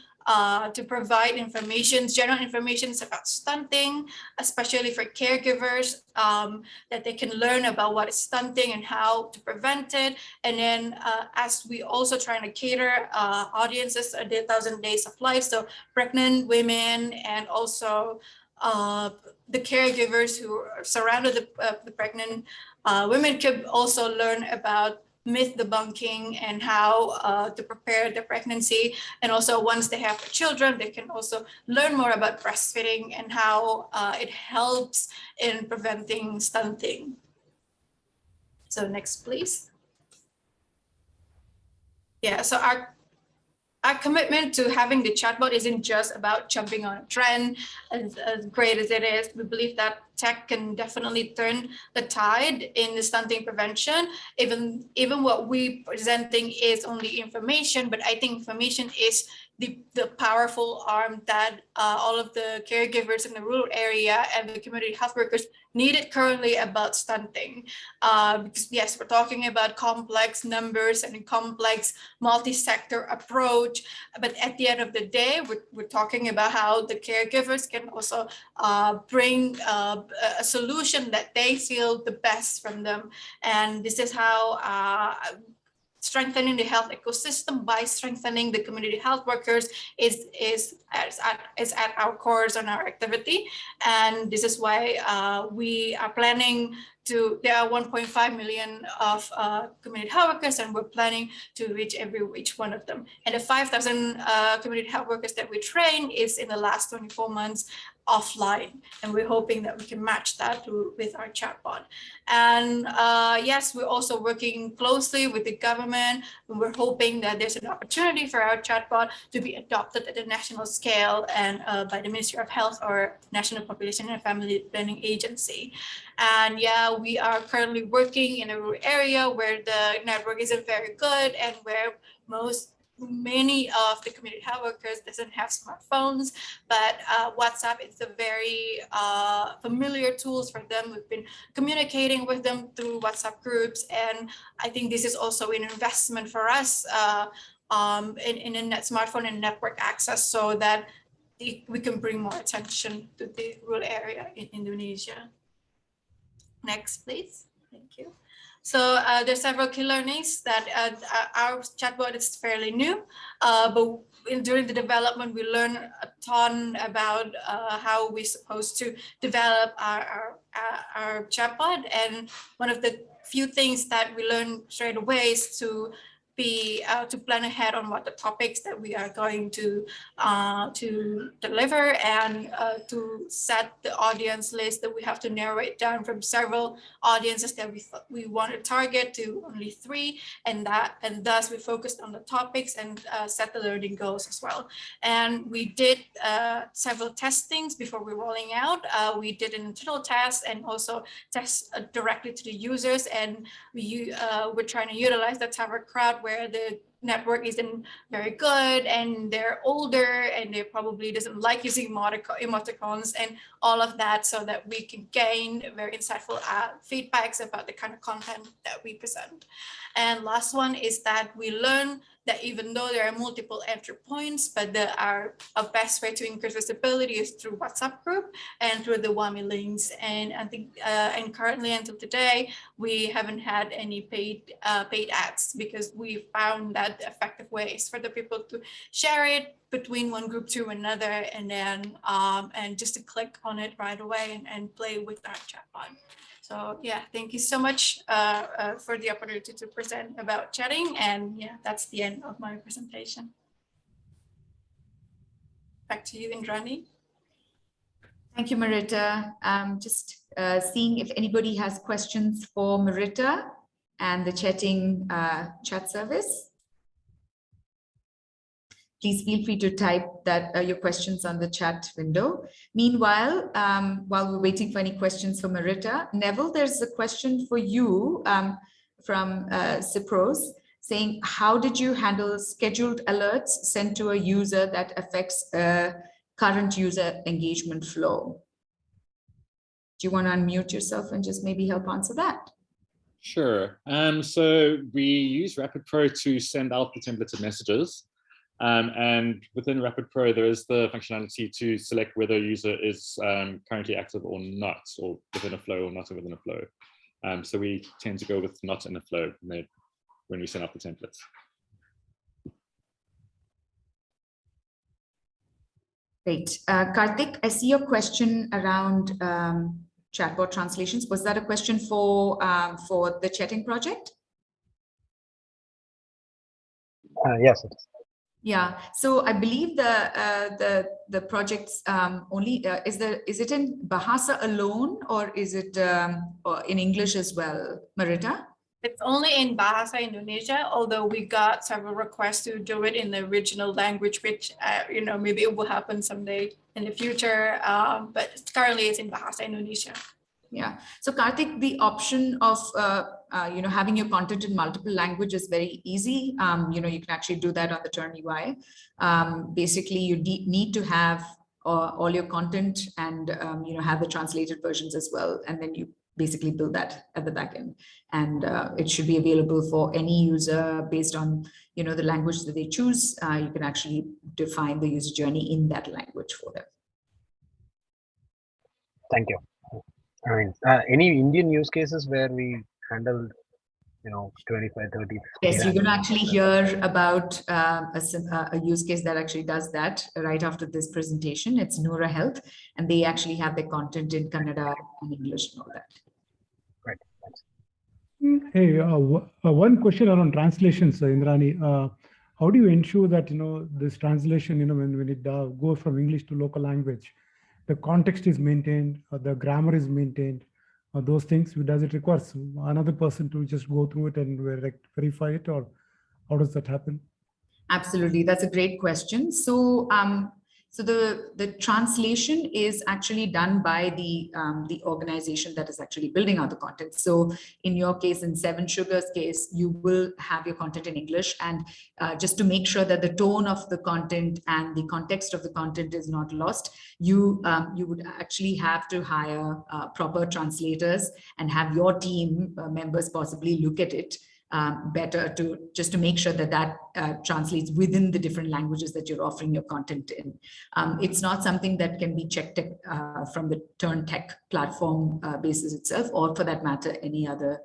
to provide information, general information about stunting, especially for caregivers, that they can learn about what is stunting and how to prevent it. And then as we also trying to cater audiences, 1,000 days of life, so pregnant women and also the caregivers who are surrounded the pregnant women could also learn about myth debunking and how to prepare the pregnancy. And also once they have children, they can also learn more about breastfeeding and how it helps in preventing stunting. So next, please. Yeah, so our commitment to having the chatbot isn't just about jumping on a trend. As great as it is, we believe that tech can definitely turn the tide in the stunting prevention. Even what we presenting is only information, but I think information is the powerful arm that all of the caregivers in the rural area and the community health workers need it currently about stunting. Because yes, we're talking about complex numbers and a complex multi-sector approach, but at the end of the day, we're talking about how the caregivers can also bring a solution that they feel the best from them. And this is how strengthening the health ecosystem by strengthening the community health workers is at our cores on our activity. And this is why we are planning to, there are 1.5 million of community health workers, and we're planning to reach each one of them. And the 5,000 community health workers that we train is in the last 24 months offline, and we're hoping that we can match that with our chatbot. And yes, we're also working closely with the government, and we're hoping that there's an opportunity for our chatbot to be adopted at the national scale and by the Ministry of Health or National Population and Family Planning Agency. And yeah, we are currently working in a rural area where the network isn't very good and where many of the community health workers doesn't have smartphones, but WhatsApp is a very familiar tools for them. We've been communicating with them through WhatsApp groups, and I think this is also an investment for us in a net smartphone and network access, so that we can bring more attention to the rural area in Indonesia. Next, please. Thank you. So there's several key learnings that our chatbot is fairly new, but during the development, we learned a ton about how we're supposed to develop our chatbot. And one of the few things that we learned straight away is to plan ahead on what the topics that we are going to deliver, and to set the audience list that we have to narrow it down from several audiences that we want to target to only 3, and thus we focused on the topics and set the learning goals as well. And we did several testings before we're rolling out. We did an internal test and also test directly to the users, and we're trying to utilize the target crowd where the network isn't very good and they're older and they probably doesn't like using emoticons and all of that, so that we can gain very insightful feedbacks about the kind of content that we present. And last one is that we learn that even though there are multiple entry points, but our best way to increase visibility is through WhatsApp group and through the WAMI links. And I think, and currently until today, we haven't had any paid ads, because we found that the effective way is for the people to share it between one group to another, and then and just to click on it right away and play with our chatbot. So yeah, thank you so much for the opportunity to present about chatting. And yeah, that's the end of my presentation. Back to you, Indrani. Thank you, Marita. Just seeing if anybody has questions for Marita and the chatting chat service. Please feel free to type your questions on the chat window. Meanwhile, while we're waiting for any questions for Marita, Neville, there's a question for you from Cypros saying, how did you handle scheduled alerts sent to a user that affects current user engagement flow? Do you want to unmute yourself and just maybe help answer that? Sure. So we use RapidPro to send out the templated messages. And within RapidPro, there is the functionality to select whether a user is currently active or not, or within a flow or not within a flow. So we tend to go with not in a flow when we send out the templates. Great. Karthik, I see your question around chatbot translations. Was that a question for the chatting project? Yes, it is. Yeah. So I believe the project's only is it in Bahasa alone, or is it or in English as well, Marita? It's only in Bahasa Indonesia, although we got several requests to do it in the original language, which maybe it will happen someday in the future. But currently, it's in Bahasa Indonesia. Yeah. So Karthik, the option of having your content in multiple languages is very easy. You can actually do that on the Turn UI. Basically, you need to have all your content and have the translated versions as well, and then you basically build that at the back end, and it should be available for any user based on the language that they choose. You can actually define the user journey in that language for them. Thank you. I mean, any Indian use cases where we handled 25, 30. Yes, you're going to actually hear about a use case that actually does that right after this presentation. It's Noura Health, and they actually have their content in Kannada and English and all that. Right. Thanks. Hey, one question around translations, Indrani. How do you ensure that this translation, when it goes from English to local language, the context is maintained, the grammar is maintained, those things? Does it require another person to just go through it and verify it, or how does that happen? Absolutely, that's a great question. So, so the translation is actually done by the organization that is actually building out the content. So in your case, in Seven Sugars case, you will have your content in English, and just to make sure that the tone of the content and the context of the content is not lost, you would actually have to hire proper translators and have your team members possibly look at it better to make sure that translates within the different languages that you're offering your content in. It's not something that can be checked from the Turn Tech platform basis itself, or for that matter, any other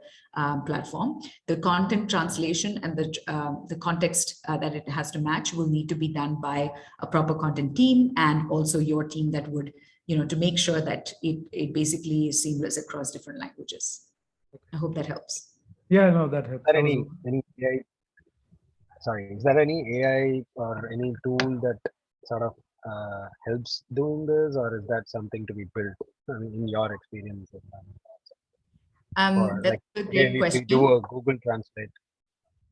platform. The content translation and the context that it has to match will need to be done by a proper content team, and also your team that would, to make sure that it basically is seamless across different languages. I hope that helps. Yeah, no, that helps. Is there any AI? Sorry, is there any AI or any tool that sort of helps doing this, or is that something to be built? I mean, in your experience, or that's a great question. We do a Google Translate.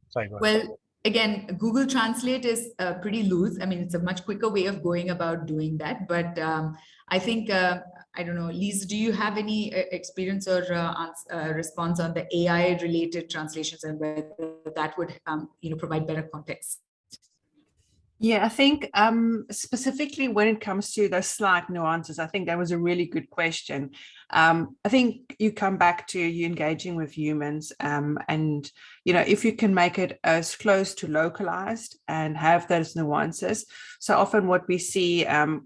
Sorry, go ahead. Well, again, Google Translate is pretty loose. I mean, it's a much quicker way of going about doing that. But I think, I don't know, Lisa, do you have any experience or response on the AI-related translations and whether that would, provide better context? Yeah, I think specifically when it comes to those slight nuances, I think that was a really good question. I think you come back to you engaging with humans, and if you can make it as close to localized and have those nuances. So often what we see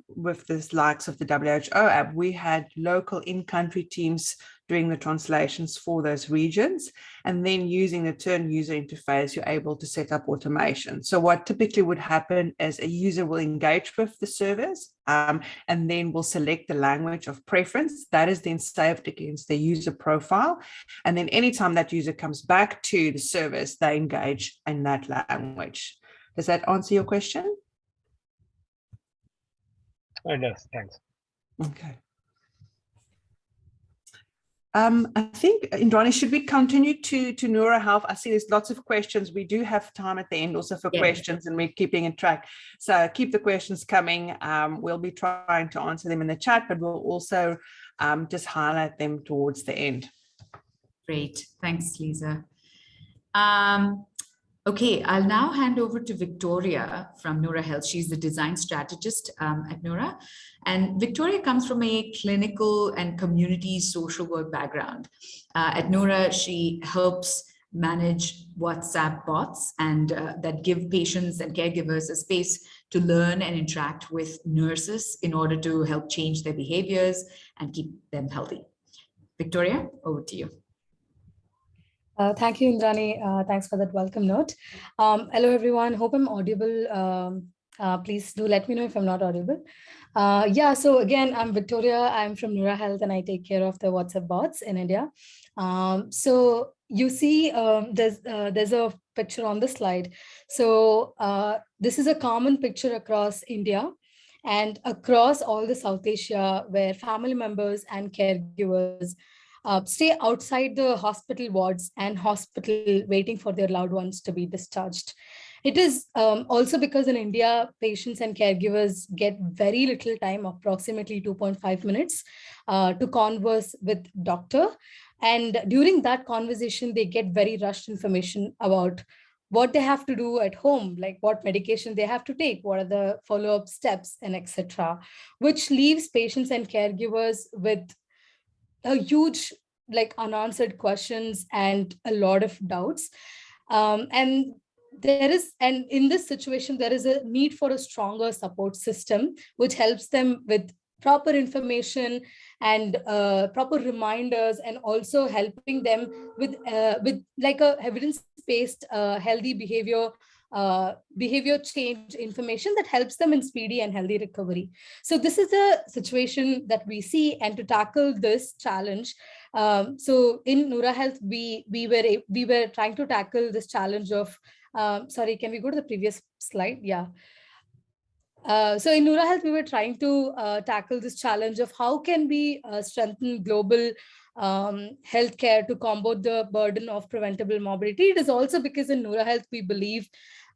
with the likes of the WHO app, we had local in-country teams doing the translations for those regions, and then using the Turn user interface, you're able to set up automation. So what typically would happen is a user will engage with the service, and then will select the language of preference that is then saved against their user profile. And then anytime that user comes back to the service, they engage in that language. Does that answer your question? It does, thanks. Okay. I think, Indrani, should we continue to Noura Health? I see there's lots of questions. We do have time at the end also for questions, and we're keeping in track. So keep the questions coming. We'll be trying to answer them in the chat, but we'll also just highlight them towards the end. Great. Thanks, Lisa. Okay, I'll now hand over to Victoria from Neura Health. She's the design strategist at Neura. And Victoria comes from a clinical and community social work background. At Neura, she helps manage WhatsApp bots and that give patients and caregivers a space to learn and interact with nurses in order to help change their behaviors and keep them healthy. Victoria, over to you. Thank you, Indrani. Thanks for that welcome note. Hello, everyone. Hope I'm audible. Please do let me know if I'm not audible. Yeah, so again, I'm Victoria. I'm from Neura Health and I take care of the WhatsApp bots in India. So you see there's a picture on the slide. So this is a common picture across India and across all the South Asia where family members and caregivers stay outside the hospital wards and hospital waiting for their loved ones to be discharged. It is also because in India, patients and caregivers get very little time, approximately 2.5 minutes, to converse with doctor. And during that conversation, they get very rushed information about what they have to do at home, like what medication they have to take, what are the follow-up steps, and etc., which leaves patients and caregivers with a huge unanswered questions and a lot of doubts. And in this situation, there is a need for a stronger support system, which helps them with proper information and proper reminders, and also helping them with like a evidence-based healthy behavior change information that helps them in speedy and healthy recovery. So this is a situation that we see, and to tackle this challenge, so in Neura Health, we were trying to tackle this challenge of, sorry, can we go to the previous slide? Yeah. So in Neura Health, we were trying to tackle this challenge of how can we strengthen global healthcare to combat the burden of preventable morbidity. It is also because in Neura Health, we believe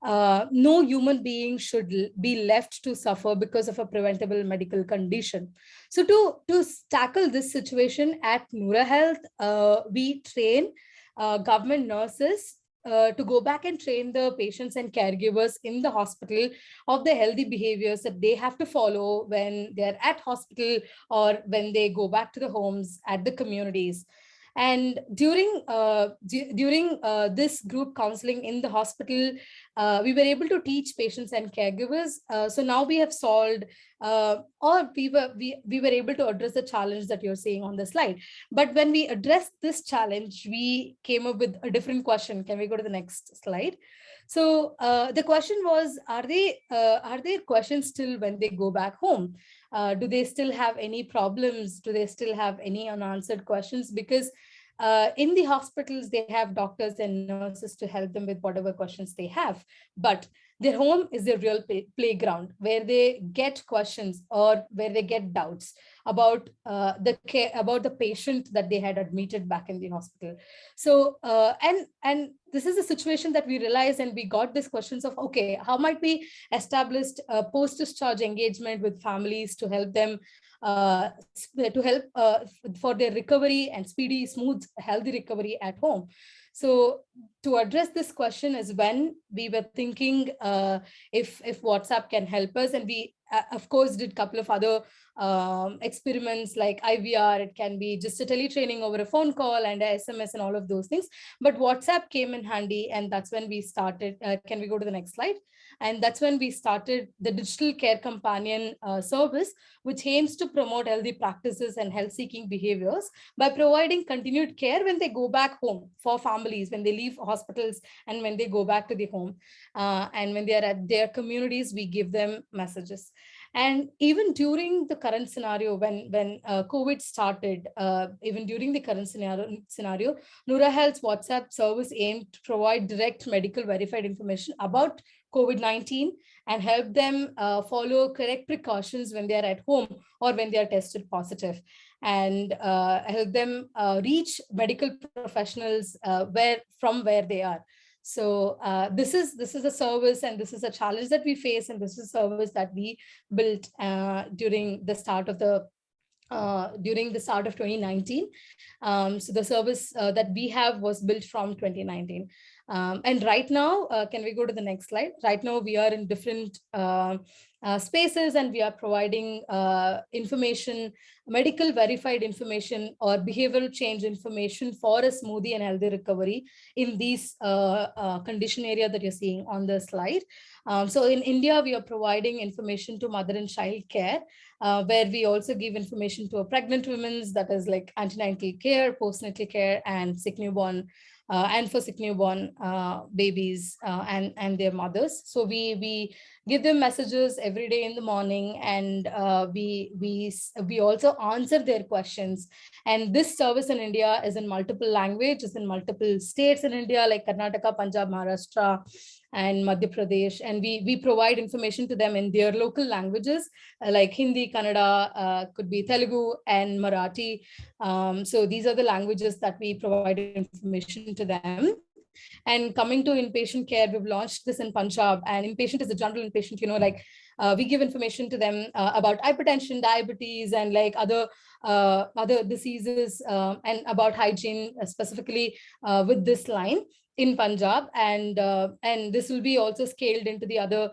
no human being should be left to suffer because of a preventable medical condition. So to tackle this situation at Neura Health, we train government nurses to go back and train the patients and caregivers in the hospital of the healthy behaviors that they have to follow when they're at hospital or when they go back to the homes at the communities. And during this group counseling in the hospital, we were able to teach patients and caregivers. So now we have solved, or we were able to address the challenge that you're seeing on the slide. But when we addressed this challenge, we came up with a different question. Can we go to the next slide? So the question was, are there questions still when they go back home? Do they still have any problems? Do they still have any unanswered questions? Because in the hospitals, they have doctors and nurses to help them with whatever questions they have. But their home is their real playground where they get questions or where they get doubts about the care, about the patient that they had admitted back in the hospital. So and this is a situation that we realized, and we got these questions of, okay, how might we establish post-discharge engagement with families to help them for their recovery and speedy, smooth, healthy recovery at home. So to address this question is when we were thinking if WhatsApp can help us, and we of course did a couple of other experiments like IVR. It can be just a teletraining over a phone call and a SMS and all of those things. But WhatsApp came in handy, and that's when we started. Can we go to the next slide? And that's when we started the Digital Care Companion service, which aims to promote healthy practices and health-seeking behaviors by providing continued care when they go back home for families, when they leave hospitals and when they go back to the home. And when they are at their communities, we give them messages. And even during the current scenario, when COVID started, even during the current scenario, Neura Health's WhatsApp service aimed to provide direct medical verified information about COVID-19 and help them follow correct precautions when they are at home or when they are tested positive, and help them reach medical professionals from where they are. So this is a service, and this is a challenge that we face, and this is a service that we built during the start of the during the start of 2019. So the service that we have was built from 2019. And right now, can we go to the next slide? Right now, we are in different spaces, and we are providing information, medical verified information or behavioral change information for a smoothie and healthy recovery in these condition area that you're seeing on the slide. So in India, we are providing information to mother and child care, where we also give information to a pregnant women, that is like antenatal care, postnatal care, and sick newborn, and for sick newborn babies and their mothers. So we give them messages every day in the morning, and we also answer their questions. And this service in India is in multiple languages, in multiple states in India, like Karnataka, Punjab, Maharashtra, and Madhya Pradesh. And we provide information to them in their local languages, like Hindi, Kannada, could be Telugu, and Marathi. So these are the languages that we provide information to them. And coming to inpatient care, we've launched this in Punjab, and inpatient is a general inpatient, like we give information to them about hypertension, diabetes, and like other diseases, and about hygiene, specifically with this line in Punjab. And this will be also scaled into the other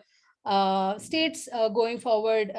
states going forward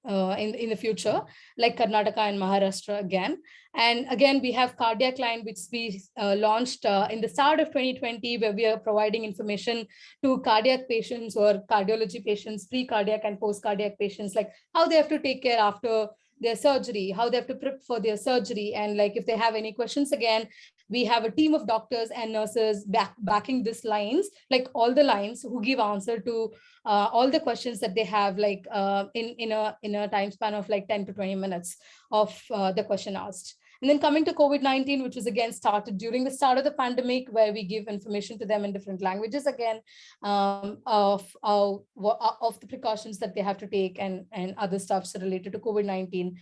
in the future, like Karnataka and Maharashtra again. And again, we have cardiac line, which we launched in the start of 2020, where we are providing information to cardiac patients or cardiology patients, pre-cardiac and post-cardiac patients, like how they have to take care after their surgery, how they have to prep for their surgery. And like if they have any questions, again, we have a team of doctors and nurses backing these lines, like all the lines, who give answer to all the questions that they have, like in a time span of like 10 to 20 minutes of the question asked. And then coming to COVID-19, which was again started during the start of the pandemic, where we give information to them in different languages again, of the precautions that they have to take, and other stuffs related to COVID-19,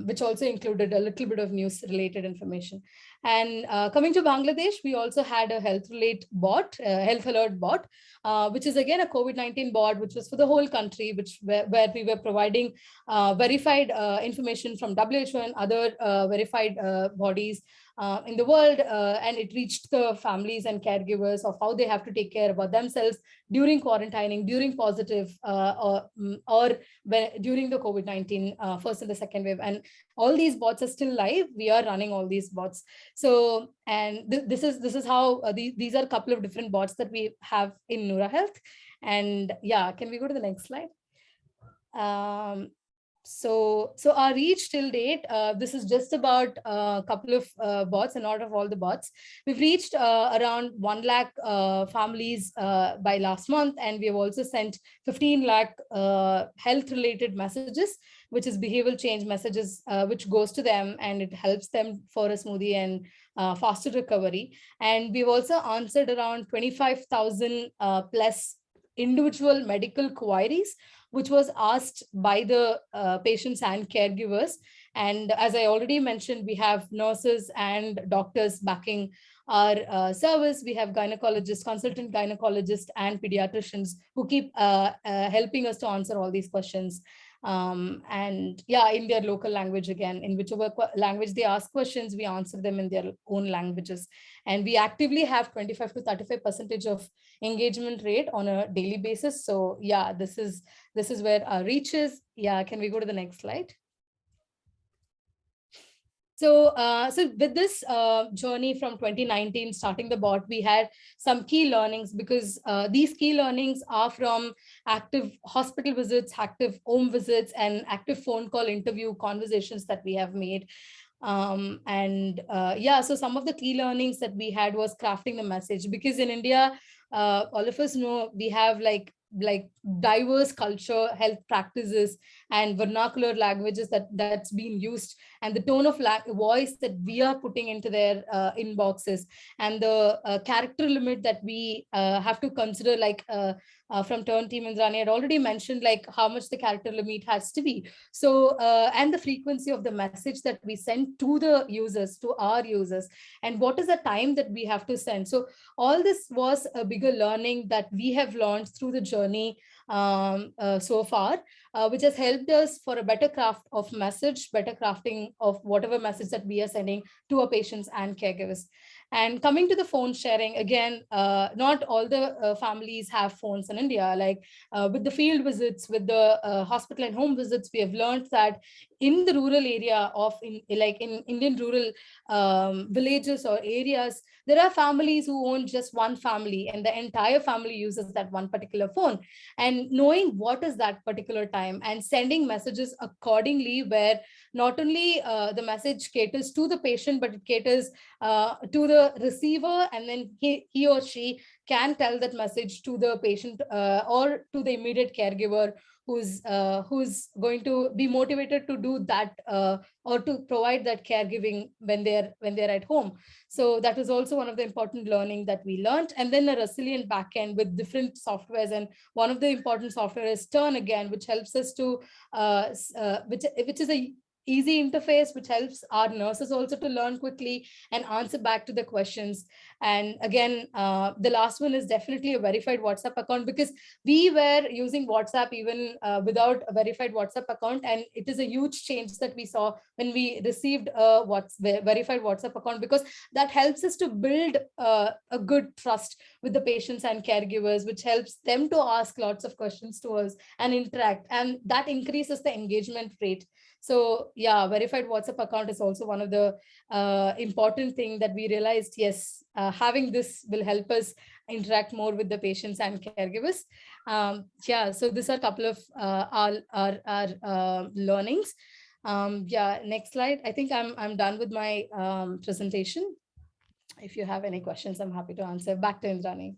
which also included a little bit of news related information. And coming to Bangladesh, we also had a health alert bot, which is again a COVID-19 bot, which was for the whole country, where we were providing verified information from WHO and other verified bodies in the world, and it reached the families and caregivers of how they have to take care about themselves during quarantining, during positive, or during the COVID-19 first and the second wave. And all these bots are still live. We are running all these bots. So, and this is how these are a couple of different bots that we have in Noura Health. And yeah, can we go to the next slide? So our reach till date, this is just about a couple of bots, and out of all the bots, we've reached around 1 lakh families by last month. And we have also sent 15 lakh health related messages, which is behavioral change messages, which goes to them, and it helps them for a smoothie and faster recovery. And we've also answered around 25,000 plus individual medical queries, which was asked by the patients and caregivers. And as I already mentioned, we have nurses and doctors backing our service. We have gynecologists, consultant gynecologists, and pediatricians who keep helping us to answer all these questions. And yeah, in their local language again, in whichever language they ask questions, we answer them in their own languages. And we actively have 25 to 35% of engagement rate on a daily basis. So yeah, this is where our reach is. Yeah, can we go to the next slide? So, so with this journey from 2019, starting the bot, we had some key learnings, because these key learnings are from active hospital visits, active home visits, and active phone call interview conversations that we have made. Yeah, so some of the key learnings that we had was crafting the message, because in India, all of us know we have like diverse culture, health practices, and vernacular languages that's being used, and the tone of voice that we are putting into their inboxes, and the character limit that we have to consider, like from Turn Team, Indrani had already mentioned like how much the character limit has to be. So and the frequency of the message that we send to the users, to our users, and what is the time that we have to send. So all this was a bigger learning that we have learned through the journey, and so far, which has helped us for a better craft of message, better crafting of whatever message that we are sending to our patients and caregivers. And coming to the phone sharing, again, not all the families have phones in India. Like with the field visits, with the hospital and home visits, we have learned that in the rural area of, like in Indian rural villages or areas, there are families who own just one family and the entire family uses that one particular phone. And knowing what is that particular time and sending messages accordingly, where not only the message caters to the patient, but it caters to the receiver, and then he or she can tell that message to the patient or to the immediate caregiver who's going to be motivated to do that or to provide that caregiving when they're at home. So that is also one of the important learning that we learned. And then a resilient backend with different softwares, and one of the important software is Turn again, which helps us to which is a easy interface, which helps our nurses also to learn quickly and answer back to the questions. And again, the last one is definitely a verified WhatsApp account, because we were using WhatsApp even without a verified WhatsApp account. And it is a huge change that we saw when we received a verified WhatsApp account, because that helps us to build a good trust with the patients and caregivers, which helps them to ask lots of questions to us and interact. And that increases the engagement rate. So yeah, verified WhatsApp account is also one of the important thing that we realized. Yes, having this will help us interact more with the patients and caregivers. Yeah, so these are a couple of our learnings. Yeah, next slide. I think I'm done with my presentation. If you have any questions, I'm happy to answer. Back to Indrani.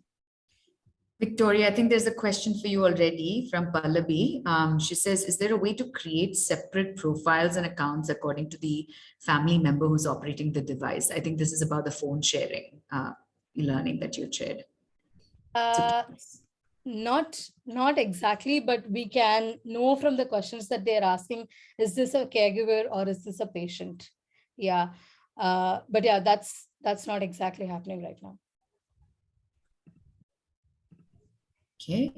Victoria, I think there's a question for you already from Pallavi. She says, is there a way to create separate profiles and accounts according to the family member who's operating the device? I think this is about the phone sharing learning that you shared. Not exactly, but we can know from the questions that they're asking, is this a caregiver or is this a patient? Yeah, but yeah, that's not exactly happening right now. Okay.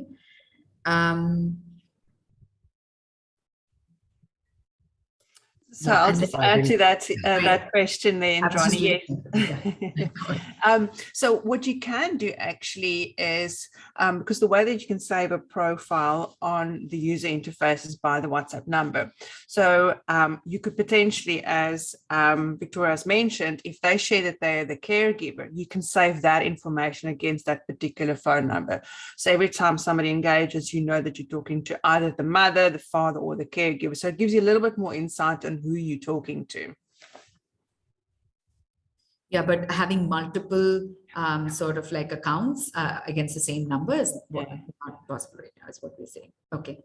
So yeah, I'll just add to that question there, Johnny. So what you can do actually is, because the way that you can save a profile on the user interface is by the WhatsApp number. So you could potentially, as Victoria has mentioned, if they share that they're the caregiver, you can save that information against that particular phone number. So every time somebody engages, you know that you're talking to either the mother, the father, or the caregiver. So it gives you a little bit more insight on who you're talking to. Yeah, but having multiple sort of like accounts against the same number is not possible right now, is what we're saying. Okay.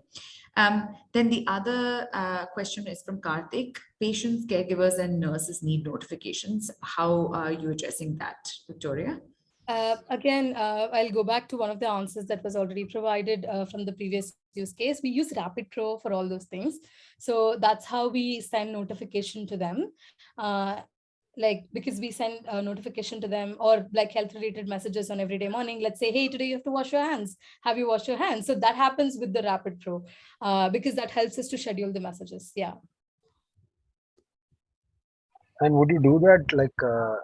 Then the other question is from Karthik. Patients, caregivers, and nurses need notifications. How are you addressing that, Victoria? Again, I'll go back to one of the answers that was already provided from the previous use case. We use Rapid Pro for all those things. So that's how we send notification to them. Like, because we send a notification to them, or like health related messages on everyday morning. Let's say, hey, today you have to wash your hands. Have you washed your hands? So that happens with the Rapid Pro because that helps us to schedule the messages. Yeah. And would you do that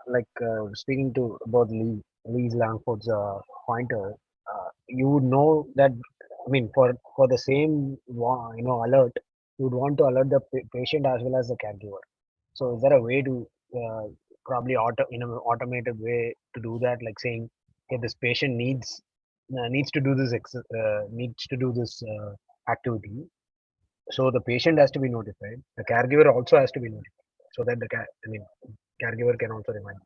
like speaking to about Lee's Langford's pointer? You would know that. I mean, for the same alert, you would want to alert the patient as well as the caregiver. So is there a way to probably in an automated way to do that, like saying, okay, this patient needs to do this activity, so the patient has to be notified, the caregiver also has to be notified, so that the caregiver can also remind.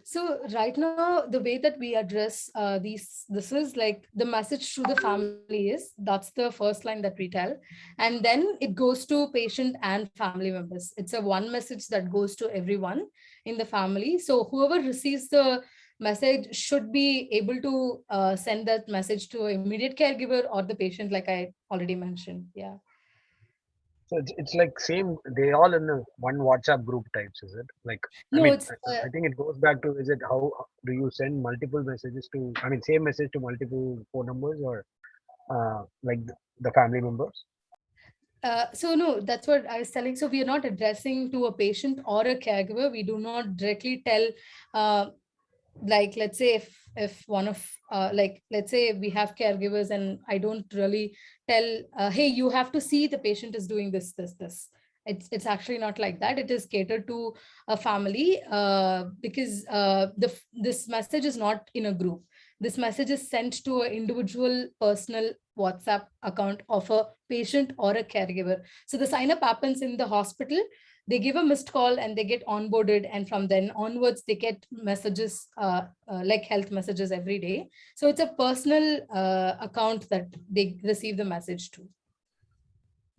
So right now, the way that we address this is like the message to the family is, that's the first line that we tell. And then it goes to patient and family members. It's a one message that goes to everyone in the family. So whoever receives the message should be able to send that message to an immediate caregiver or the patient, like I already mentioned. Yeah. So it's like same, they all in the one WhatsApp group types, is it? Like, no, I think it goes back to, is it how do you send multiple messages to, same message to multiple phone numbers, or like the family members? So no, that's what I was telling. So we are not addressing to a patient or a caregiver. We do not directly tell, like, let's say if one of like, let's say we have caregivers and I don't really tell, hey, you have to see the patient is doing this. It's actually not like that. It is catered to a family because this message is not in a group. This message is sent to an individual personal WhatsApp account of a patient or a caregiver. So the sign up happens in the hospital. They give a missed call and they get onboarded, and from then onwards they get messages like health messages every day. So it's a personal account that they receive the message to.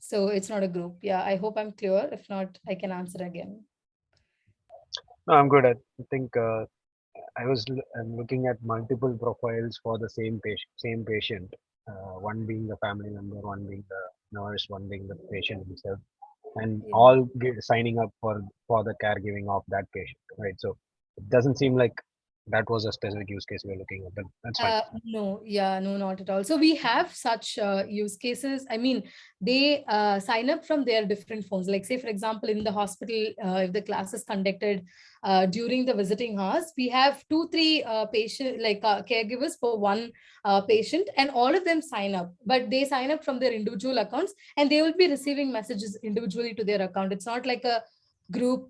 So it's not a group. Yeah, I hope I'm clear. If not, I can answer again. No, I'm good. I think I'm looking at multiple profiles for the same patient. One being the family member, one being the nurse, one being the patient himself, and all signing up for the caregiving of that patient, right? So it doesn't seem like that was a specific use case we're looking at, but that's fine. No, not at all. So we have such use cases. I mean, they sign up from their different phones. Like say, for example, in the hospital, if the class is conducted during the visiting hours, we have 2-3 patient caregivers for one patient, and all of them sign up. But they sign up from their individual accounts, and they will be receiving messages individually to their account. It's not like a group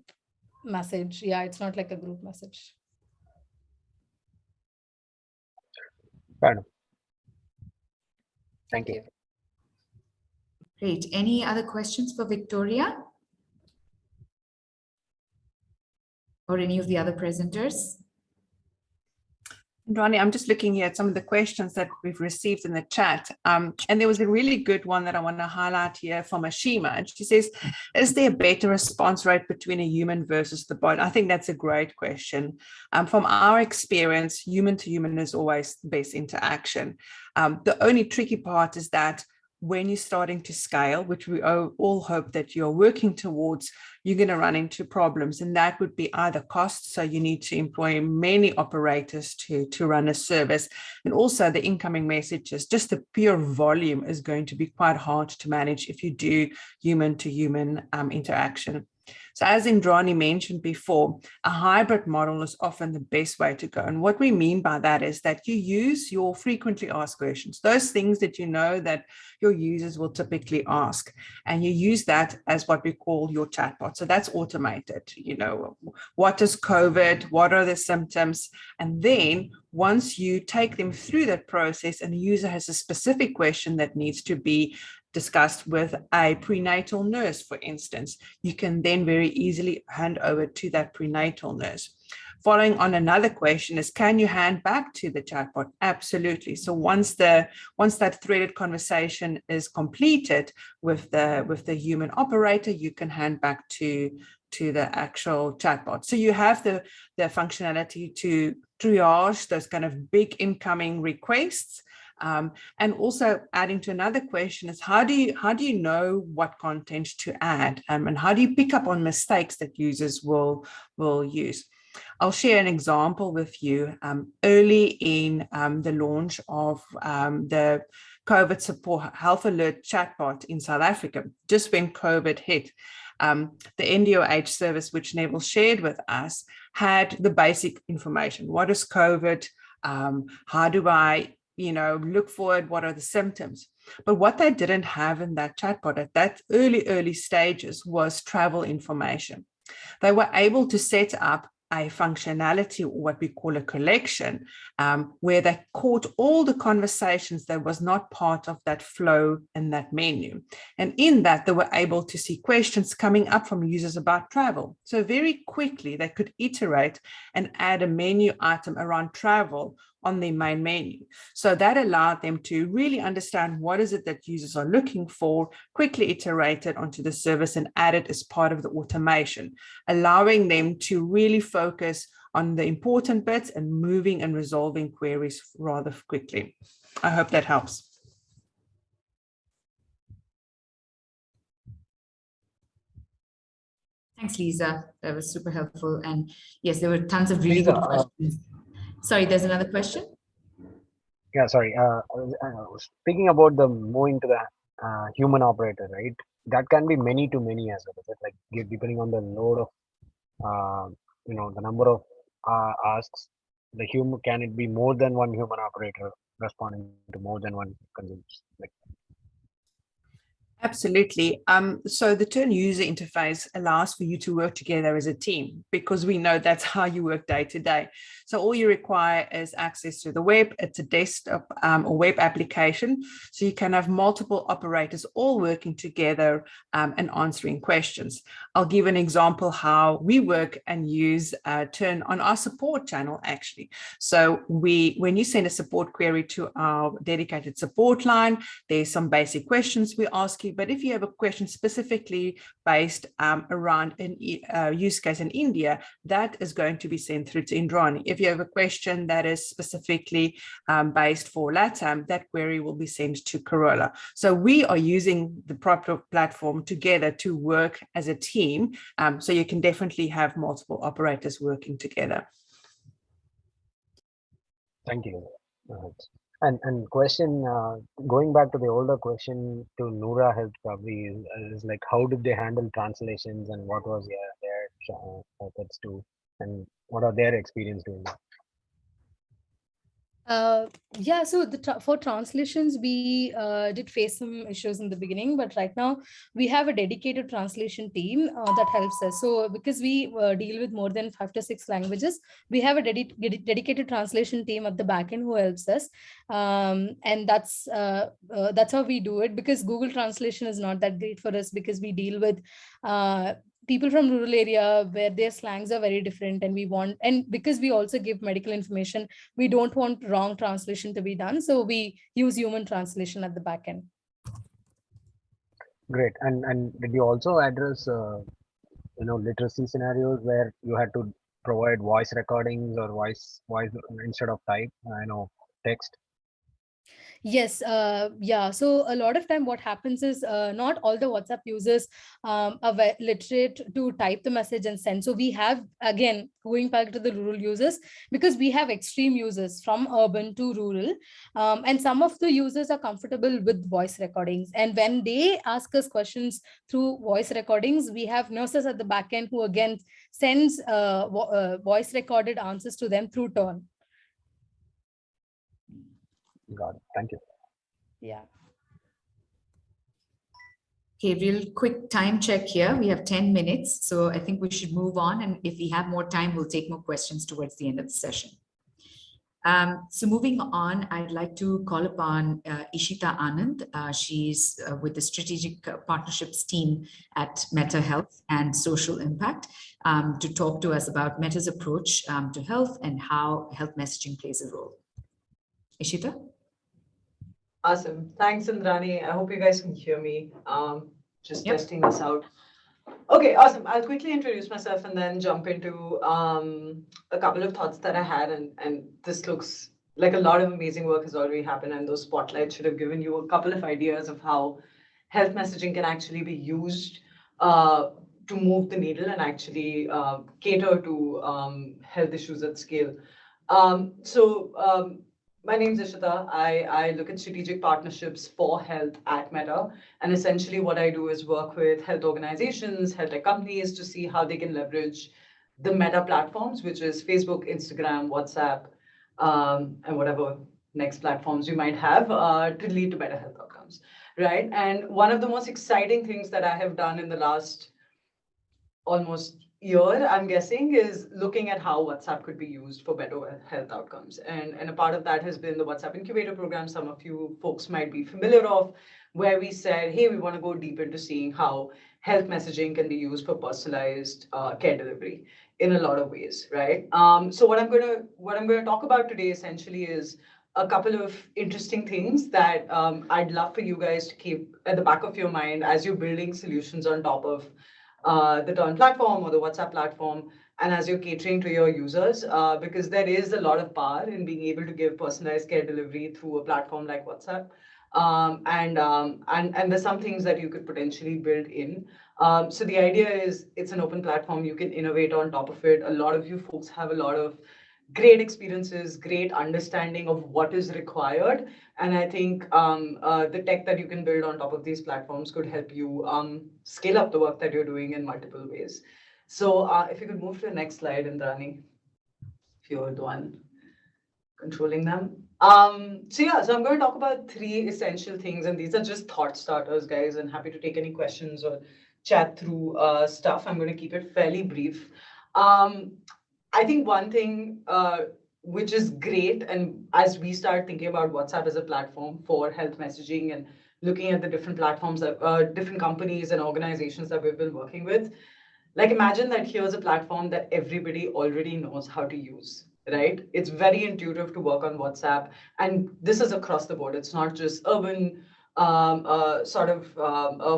message. Yeah, it's not like a group message. Fair enough. Thank you. Great. Any other questions for Victoria? Or any of the other presenters? Ronnie, I'm just looking here at some of the questions that we've received in the chat. And there was a really good one that I want to highlight here from Ashima. And she says, is there a better response rate between a human versus the bot? I think that's a great question. From our experience, human to human is always the best interaction. The only tricky part is that when you're starting to scale, which we all hope that you're working towards, you're going to run into problems. And that would be either cost. So you need to employ many operators to run a service. And also the incoming messages, just the pure volume is going to be quite hard to manage if you do human to human interaction. So as Indrani mentioned before, a hybrid model is often the best way to go. And what we mean by that is that you use your frequently asked questions, those things that you know that your users will typically ask, and you use that as what we call your chatbot. So that's automated. You know, what is COVID? What are the symptoms? And then once you take them through that process and the user has a specific question that needs to be discussed with a prenatal nurse, for instance, you can then very easily hand over to that prenatal nurse. Following on, another question is, can you hand back to the chatbot? Absolutely. So once that threaded conversation is completed with the human operator, you can hand back to the actual chatbot. So you have the functionality to triage those kind of big incoming requests. And also adding to another question is, how do you know what content to add, and how do you pick up on mistakes that users will use? I'll share an example with you. Early in the launch of the COVID support health alert chatbot in South Africa, just when COVID hit, the NDOH service, which Neville shared with us, had the basic information. What is COVID? How do I look for it? What are the symptoms? But what they didn't have in that chatbot at that early stages was travel information. They were able to set up a functionality, or what we call a collection, where they caught all the conversations that was not part of that flow in that menu. And in that, they were able to see questions coming up from users about travel. So very quickly, they could iterate and add a menu item around travel on their main menu. So that allowed them to really understand what is it that users are looking for, quickly iterate it onto the service and add it as part of the automation, allowing them to really focus on the important bits and moving and resolving queries rather quickly. I hope that helps. Thanks, Lisa. That was super helpful. And yes, there were tons of really good questions. Sorry, there's another question? Yeah, sorry. I was speaking about the moving to the human operator, right? That can be many to many as well. Is it? Like depending on the load of, the number of asks, the human, can it be more than one human operator responding to more than one consumers? Like, Absolutely. So the Turn user interface allows for you to work together as a team because we know that's how you work day to day. So all you require is access to the web. It's a desktop or web application. So you can have multiple operators all working together and answering questions. I'll give an example how we work and use Turn on our support channel, actually. So when you send a support query to our dedicated support line, there's some basic questions we ask you. But if you have a question specifically based around a use case in India, that is going to be sent through to Indrani. If you have a question that is specifically based for LATAM, that query will be sent to Corolla. So we are using the proper platform together to work as a team. So you can definitely have multiple operators working together. thank you. And question, going back to the older question to Noura Health probably is like, how did they handle translations and what was their efforts to, and what are their experience doing that? Yeah, so for translations, we did face some issues in the beginning, but right now we have a dedicated translation team that helps us. So because we deal with more than 5 to 6 languages, we have a dedicated translation team at the backend who helps us. And that's how we do it, because Google Translation is not that great for us because we deal with people from rural area where their slangs are very different, and because we also give medical information, we don't want wrong translation to be done, so we use human translation at the back end. Great. And did you also address literacy scenarios where you had to provide voice recordings or voice instead of type, text? Yes, yeah. So a lot of time what happens is not all the WhatsApp users are literate to type the message and send. So we have, again, going back to the rural users, because we have extreme users from urban to rural. And some of the users are comfortable with voice recordings. And when they ask us questions through voice recordings, we have nurses at the back end who again sends voice recorded answers to them through Turn. Got it. Thank you. Yeah. Okay, real quick time check here. We have 10 minutes, so I think we should move on. And if we have more time, we'll take more questions towards the end of the session. So moving on, I'd like to call upon Ishita Anand. She's with the Strategic Partnerships team at Meta Health and Social Impact to talk to us about Meta's approach to health and how health messaging plays a role. Ishita? Awesome. Thanks, Indrani. I hope you guys can hear me. Just testing this out. Okay, awesome. I'll quickly introduce myself and then jump into a couple of thoughts that I had. And this looks like a lot of amazing work has already happened, and those spotlights should have given you a couple of ideas of how health messaging can actually be used to move the needle and actually cater to health issues at scale. My name is Ishita. I look at strategic partnerships for health at Meta. And essentially what I do is work with health organizations, health tech companies to see how they can leverage the Meta platforms, which is Facebook, Instagram, WhatsApp, and whatever next platforms you might have to lead to better health outcomes, right? And one of the most exciting things that I have done in the last almost year, I'm guessing, is looking at how WhatsApp could be used for better health outcomes. And a part of that has been the WhatsApp Incubator program. Some of you folks might be familiar of, where we said, hey, we want to go deep into seeing how health messaging can be used for personalized care delivery in a lot of ways, right? So what I'm going to talk about today essentially is a couple of interesting things that I'd love for you guys to keep at the back of your mind as you're building solutions on top of the Turn platform or the WhatsApp platform, and as you're catering to your users, because there is a lot of power in being able to give personalized care delivery through a platform like WhatsApp. And there's some things that you could potentially build in. So the idea is it's an open platform. You can innovate on top of it. A lot of you folks have a lot of great experiences, great understanding of what is required. And I think the tech that you can build on top of these platforms could help you scale up the work that you're doing in multiple ways. So if you could move to the next slide, Indrani, if you're the one controlling them. So I'm going to talk about 3 essential things, and these are just thought starters, guys, and happy to take any questions or chat through stuff. I'm going to keep it fairly brief. I think one thing which is great, and as we start thinking about WhatsApp as a platform for health messaging and looking at the different platforms that different companies and organizations that we've been working with, like imagine that here's a platform that everybody already knows how to use, right? It's very intuitive to work on WhatsApp, and this is across the board. It's not just urban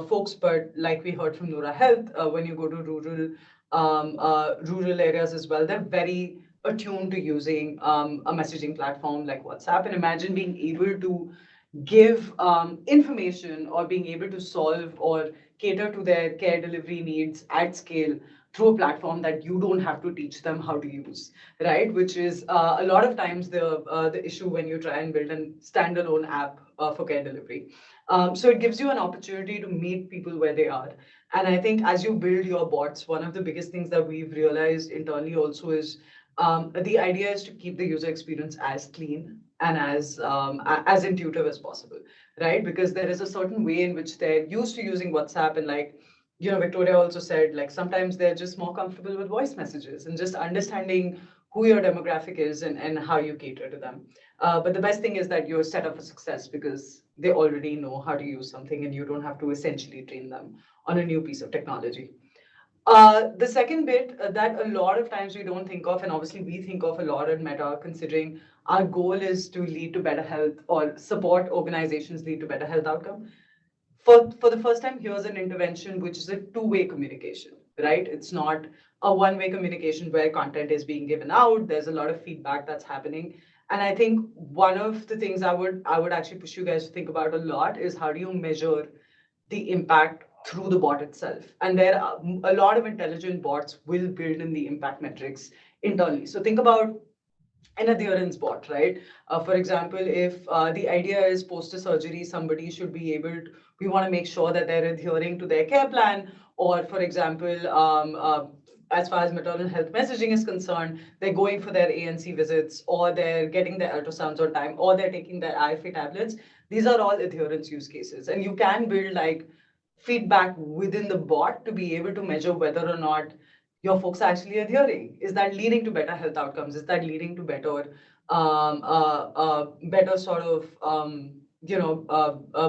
folks, but like we heard from Noura Health, when you go to rural areas as well, they're very attuned to using a messaging platform like WhatsApp. And imagine being able to give information or being able to solve or cater to their care delivery needs at scale through a platform that you don't have to teach them how to use, right? Which is a lot of times the issue when you try and build a standalone app for care delivery. So it gives you an opportunity to meet people where they are. And I think as you build your bots, one of the biggest things that we've realized internally also is the idea is to keep the user experience as clean and as intuitive as possible, right? Because there is a certain way in which they're used to using WhatsApp, and like, you know, Victoria also said, like sometimes they're just more comfortable with voice messages and just understanding who your demographic is and how you cater to them. But the best thing is that you're set up for success because they already know how to use something and you don't have to essentially train them on a new piece of technology. The second bit that a lot of times we don't think of, and obviously we think of a lot at Meta, considering our goal is to lead to better health or support organizations lead to better health outcome. For the first time, here's an intervention which is a two-way communication, right? It's not a one-way communication where content is being given out. There's a lot of feedback that's happening. And I think one of the things I would actually push you guys to think about a lot is how do you measure the impact through the bot itself. And there are a lot of intelligent bots will build in the impact metrics internally. So think about an adherence bot, right? For example, if the idea is post a surgery, somebody should be able to, we want to make sure that they're adhering to their care plan. Or for example, as far as maternal health messaging is concerned, they're going for their ANC visits, or they're getting their ultrasounds on time, or they're taking their IFA tablets. These are all adherence use cases. And you can build like feedback within the bot to be able to measure whether or not your folks are actually adhering. Is that leading to better health outcomes? Is that leading to better, better sort of,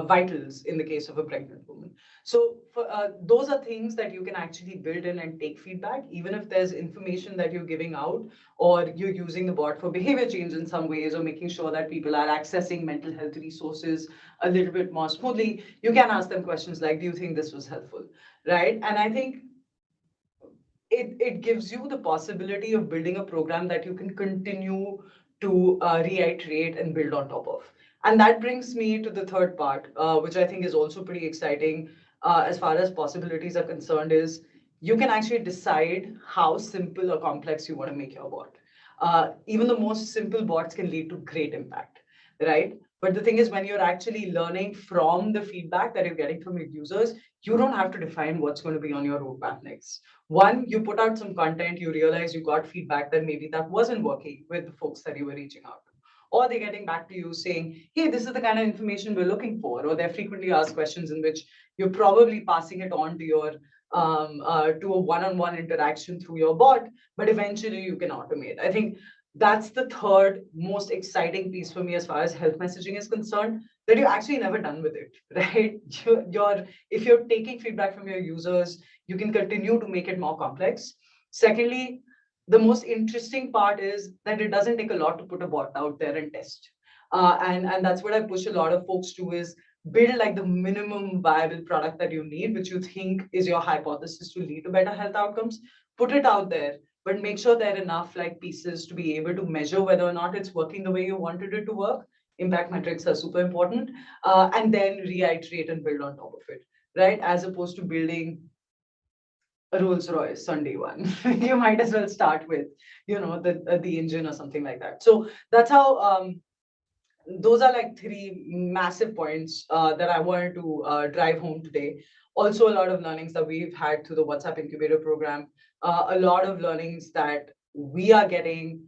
vitals in the case of a pregnant woman? So for, those are things that you can actually build in and take feedback, even if there's information that you're giving out or you're using the bot for behavior change in some ways, or making sure that people are accessing mental health resources a little bit more smoothly. You can ask them questions like, do you think this was helpful, right? And I think it gives you the possibility of building a program that you can continue to reiterate and build on top of. And that brings me to the third part, which I think is also pretty exciting as far as possibilities are concerned, is you can actually decide how simple or complex you want to make your bot. Even the most simple bots can lead to great impact, right? But the thing is, when you're actually learning from the feedback that you're getting from your users, you don't have to define what's going to be on your roadmap next. One, you put out some content, you realize you got feedback that maybe that wasn't working with the folks that you were reaching out to. Or they're getting back to you saying, hey, this is the kind of information we're looking for. Or they're frequently asked questions in which you're probably passing it on to your to a one-on-one interaction through your bot, but eventually you can automate. I think that's the third most exciting piece for me as far as health messaging is concerned, that you're actually never done with it, right? If you're taking feedback from your users, you can continue to make it more complex. Secondly, the most interesting part is that it doesn't take a lot to put a bot out there and test. And that's what I push a lot of folks to, is build like the minimum viable product that you need, which you think is your hypothesis to lead to better health outcomes. Put it out there, but make sure there are enough like pieces to be able to measure whether or not it's working the way you wanted it to work. Impact metrics are super important, and then reiterate and build on top of it, right? As opposed to building a Rolls Royce on day one. You might as well start with, the engine or something like that. So that's how. Those are like three massive points that I wanted to drive home today. Also, a lot of learnings that we've had through the WhatsApp Incubator program, a lot of learnings that we are getting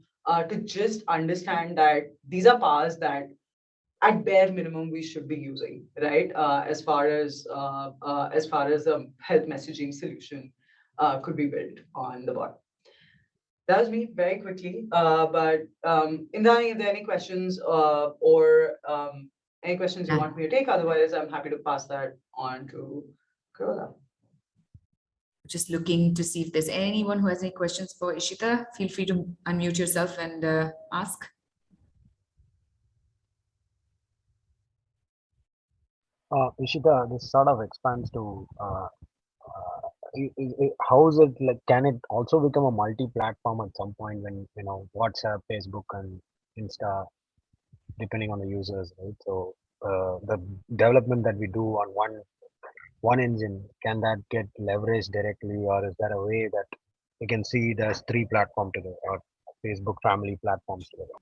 to just understand that these are powers that at bare minimum we should be using, right? As far as a health messaging solution could be built on the bot. That was me very quickly. But Indrani, if there are any questions or any questions you want me to take, otherwise I'm happy to pass that on to Carola. Just looking to see if there's anyone who has any questions for Ishita. Feel free to unmute yourself and ask. Ishita, this sort of expands to how is it like? Can it also become a multi-platform at some point when WhatsApp, Facebook, and Insta, depending on the users, right? So the development that we do on one engine, can that get leveraged directly, or is there a way that you can see there's three platforms together, or Facebook family platforms together?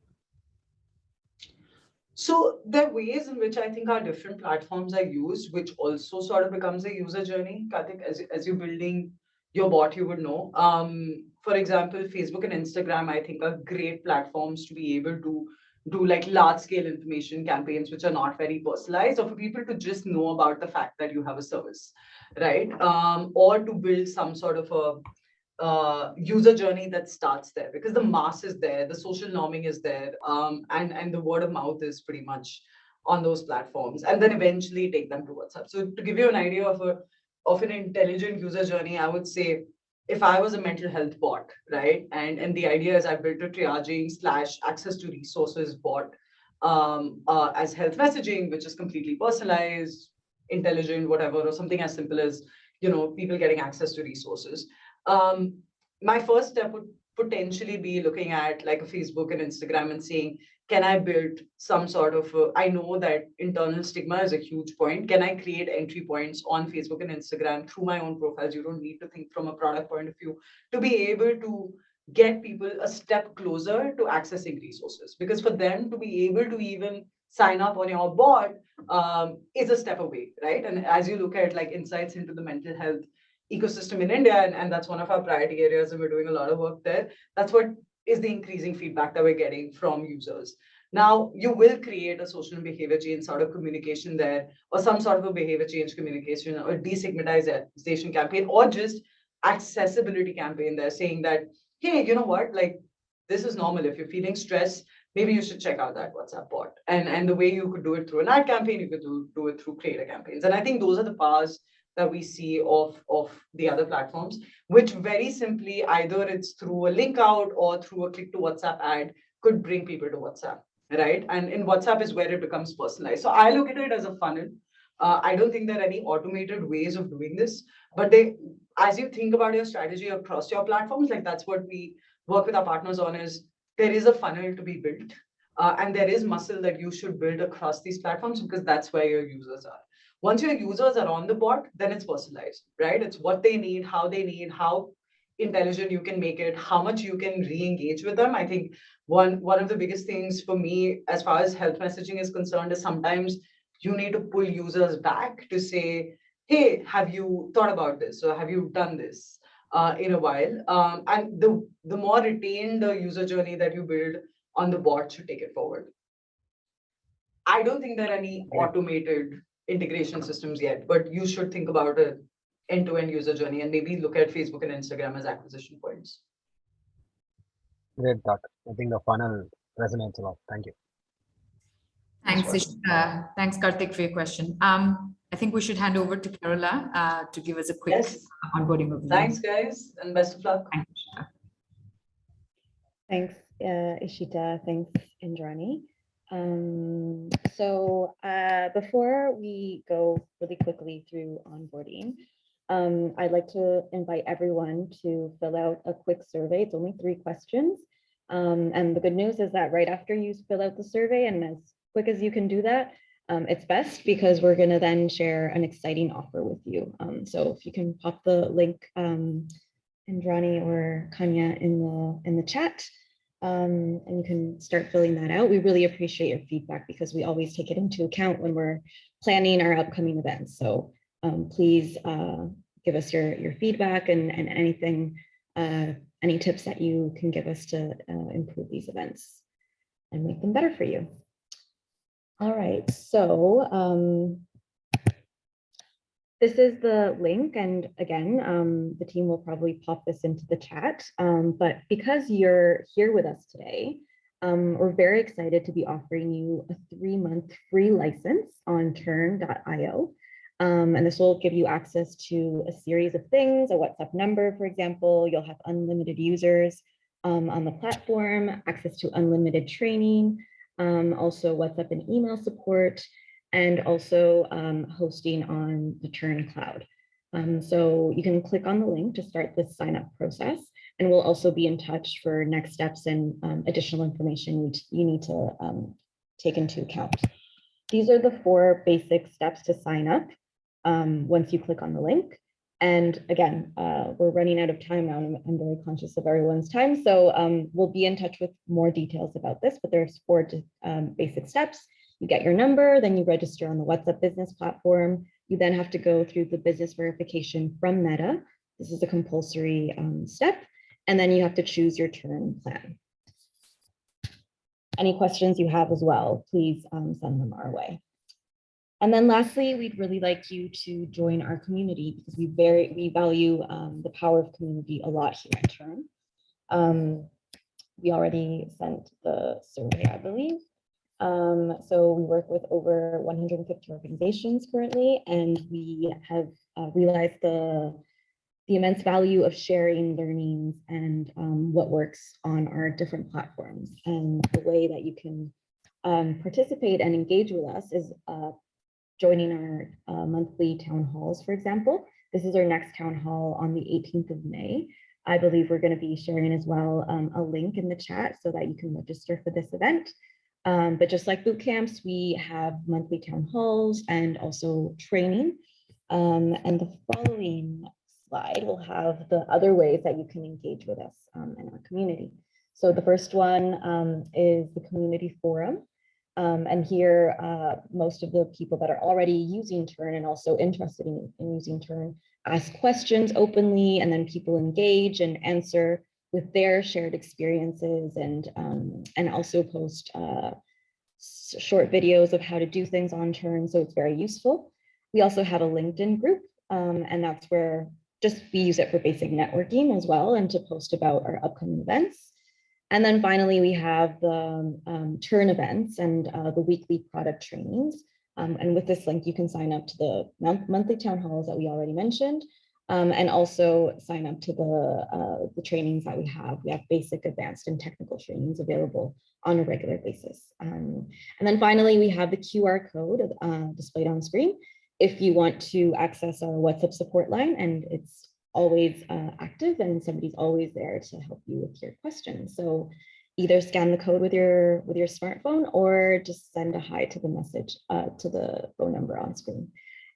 So there are ways in which I think our different platforms are used, which also sort of becomes a user journey. Karthik, as you're building your bot, you would know. For example, Facebook and Instagram, I think, are great platforms to be able to do like large scale information campaigns, which are not very personalized, or for people to just know about the fact that you have a service, right? Or to build some sort of a user journey that starts there, because the mass is there, the social norming is there, and the word of mouth is pretty much on those platforms, and then eventually take them to WhatsApp. So to give you an idea of an intelligent user journey, I would say if I was a mental health bot, right, and the idea is I built a triaging / access to resources bot as health messaging, which is completely personalized, intelligent, whatever, or something as simple as people getting access to resources. My first step would potentially be looking at like a Facebook and Instagram and saying, can I build some sort of, I know that internal stigma is a huge point. Can I create entry points on Facebook and Instagram through my own profiles? You don't need to think from a product point of view to be able to get people a step closer to accessing resources. Because for them to be able to even sign up on your bot is a step away, right? And as you look at like insights into the mental health ecosystem in India, and that's one of our priority areas, and we're doing a lot of work there. That's what is the increasing feedback that we're getting from users. Now, you will create a social and behavior change sort of communication there, or some sort of a behavior change communication, or destigmatization campaign, or just accessibility campaign there, saying that, hey, you know what, like this is normal. If you're feeling stress, maybe you should check out that WhatsApp bot. And the way you could do it through an ad campaign, you could do it through creator campaigns. And I think those are the powers that we see of the other platforms, which very simply, either it's through a link out or through a click to WhatsApp ad, could bring people to WhatsApp, right? And in WhatsApp is where it becomes personalized. So I look at it as a funnel. I don't think there are any automated ways of doing this, but as you think about your strategy across your platforms, like that's what we work with our partners on, is there is a funnel to be built. And there is muscle that you should build across these platforms, because that's where your users are. Once your users are on the bot, then it's personalized, right? It's what they need, how intelligent you can make it, how much you can re-engage with them. I think one of the biggest things for me, as far as health messaging is concerned, is sometimes you need to pull users back to say, hey, have you thought about this? Or have you done this in a while? And the more retained the user journey that you build on the bot should take it forward. I don't think there are any automated integration systems yet, but you should think about an end-to-end user journey and maybe look at Facebook and Instagram as acquisition points. Great thought. I think the funnel resonates a lot. Thank you. Thanks, Ishita. Thanks, Karthik, for your question. I think we should hand over to Carola to give us a quick onboarding overview. Thanks, guys, and best of luck. Thanks, Ishita. Thanks, Indrani. So before we go really quickly through onboarding, I'd like to invite everyone to fill out a quick survey. It's only 3 questions. And the good news is that right after you fill out the survey, and as quick as you can do that, it's best because we're going to then share an exciting offer with you. So if you can pop the link, Indrani or Kanya in the chat, and you can start filling that out. We really appreciate your feedback because we always take it into account when we're planning our upcoming events. So please give us your feedback and anything, any tips that you can give us to improve these events and make them better for you. All right, so this is the link, and again, the team will probably pop this into the chat, but because you're here with us today, we're very excited to be offering you a 3-month free license on turn.io. And this will give you access to a series of things, a WhatsApp number, for example. You'll have unlimited users on the platform, access to unlimited training, also WhatsApp and email support, and also hosting on the Turn cloud. So you can click on the link to start this sign up process, and we'll also be in touch for next steps and additional information you need to take into account. These are the 4 basic steps to sign up once you click on the link. And again, we're running out of time now, and I'm very conscious of everyone's time. So we'll be in touch with more details about this, but there's 4 basic steps. You get your number, then you register on the WhatsApp business platform. You then have to go through the business verification from Meta. This is a compulsory step. And then you have to choose your turn plan. Any questions you have as well, please send them our way. And then lastly, we'd really like you to join our community because we value the power of community a lot here at Turn. We already sent the survey, I believe. So we work with over 150 organizations currently, and we have realized the immense value of sharing learnings and what works on our different platforms. And the way that you can participate and engage with us is joining our monthly town halls, for example. This is our next town hall on the 18th of May. I believe we're going to be sharing as well a link in the chat so that you can register for this event. But just like boot camps, we have monthly town halls and also training. And the following slide will have the other ways that you can engage with us in our community. So the first one is the community forum. And here, most of the people that are already using Turn and also interested in using Turn ask questions openly, and then people engage and answer with their shared experiences, and also post short videos of how to do things on Turn, so it's very useful. We also have a LinkedIn group, and that's where we use it for basic networking as well, and to post about our upcoming events. And then finally, we have the Turn events and the weekly product trainings. And with this link, you can sign up to the monthly town halls that we already mentioned, and also sign up to the trainings that we have. We have basic, advanced, and technical trainings available on a regular basis. And then finally, we have the QR code displayed on screen if you want to access our WhatsApp support line, and it's always active, and somebody's always there to help you with your questions. So either scan the code with your smartphone, or just send a hi to the message to the phone number on screen.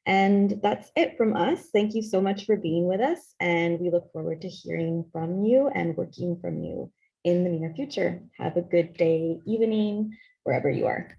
And that's it from us. Thank you so much for being with us, and we look forward to hearing from you and working from you in the near future. Have a good day, evening, wherever you are.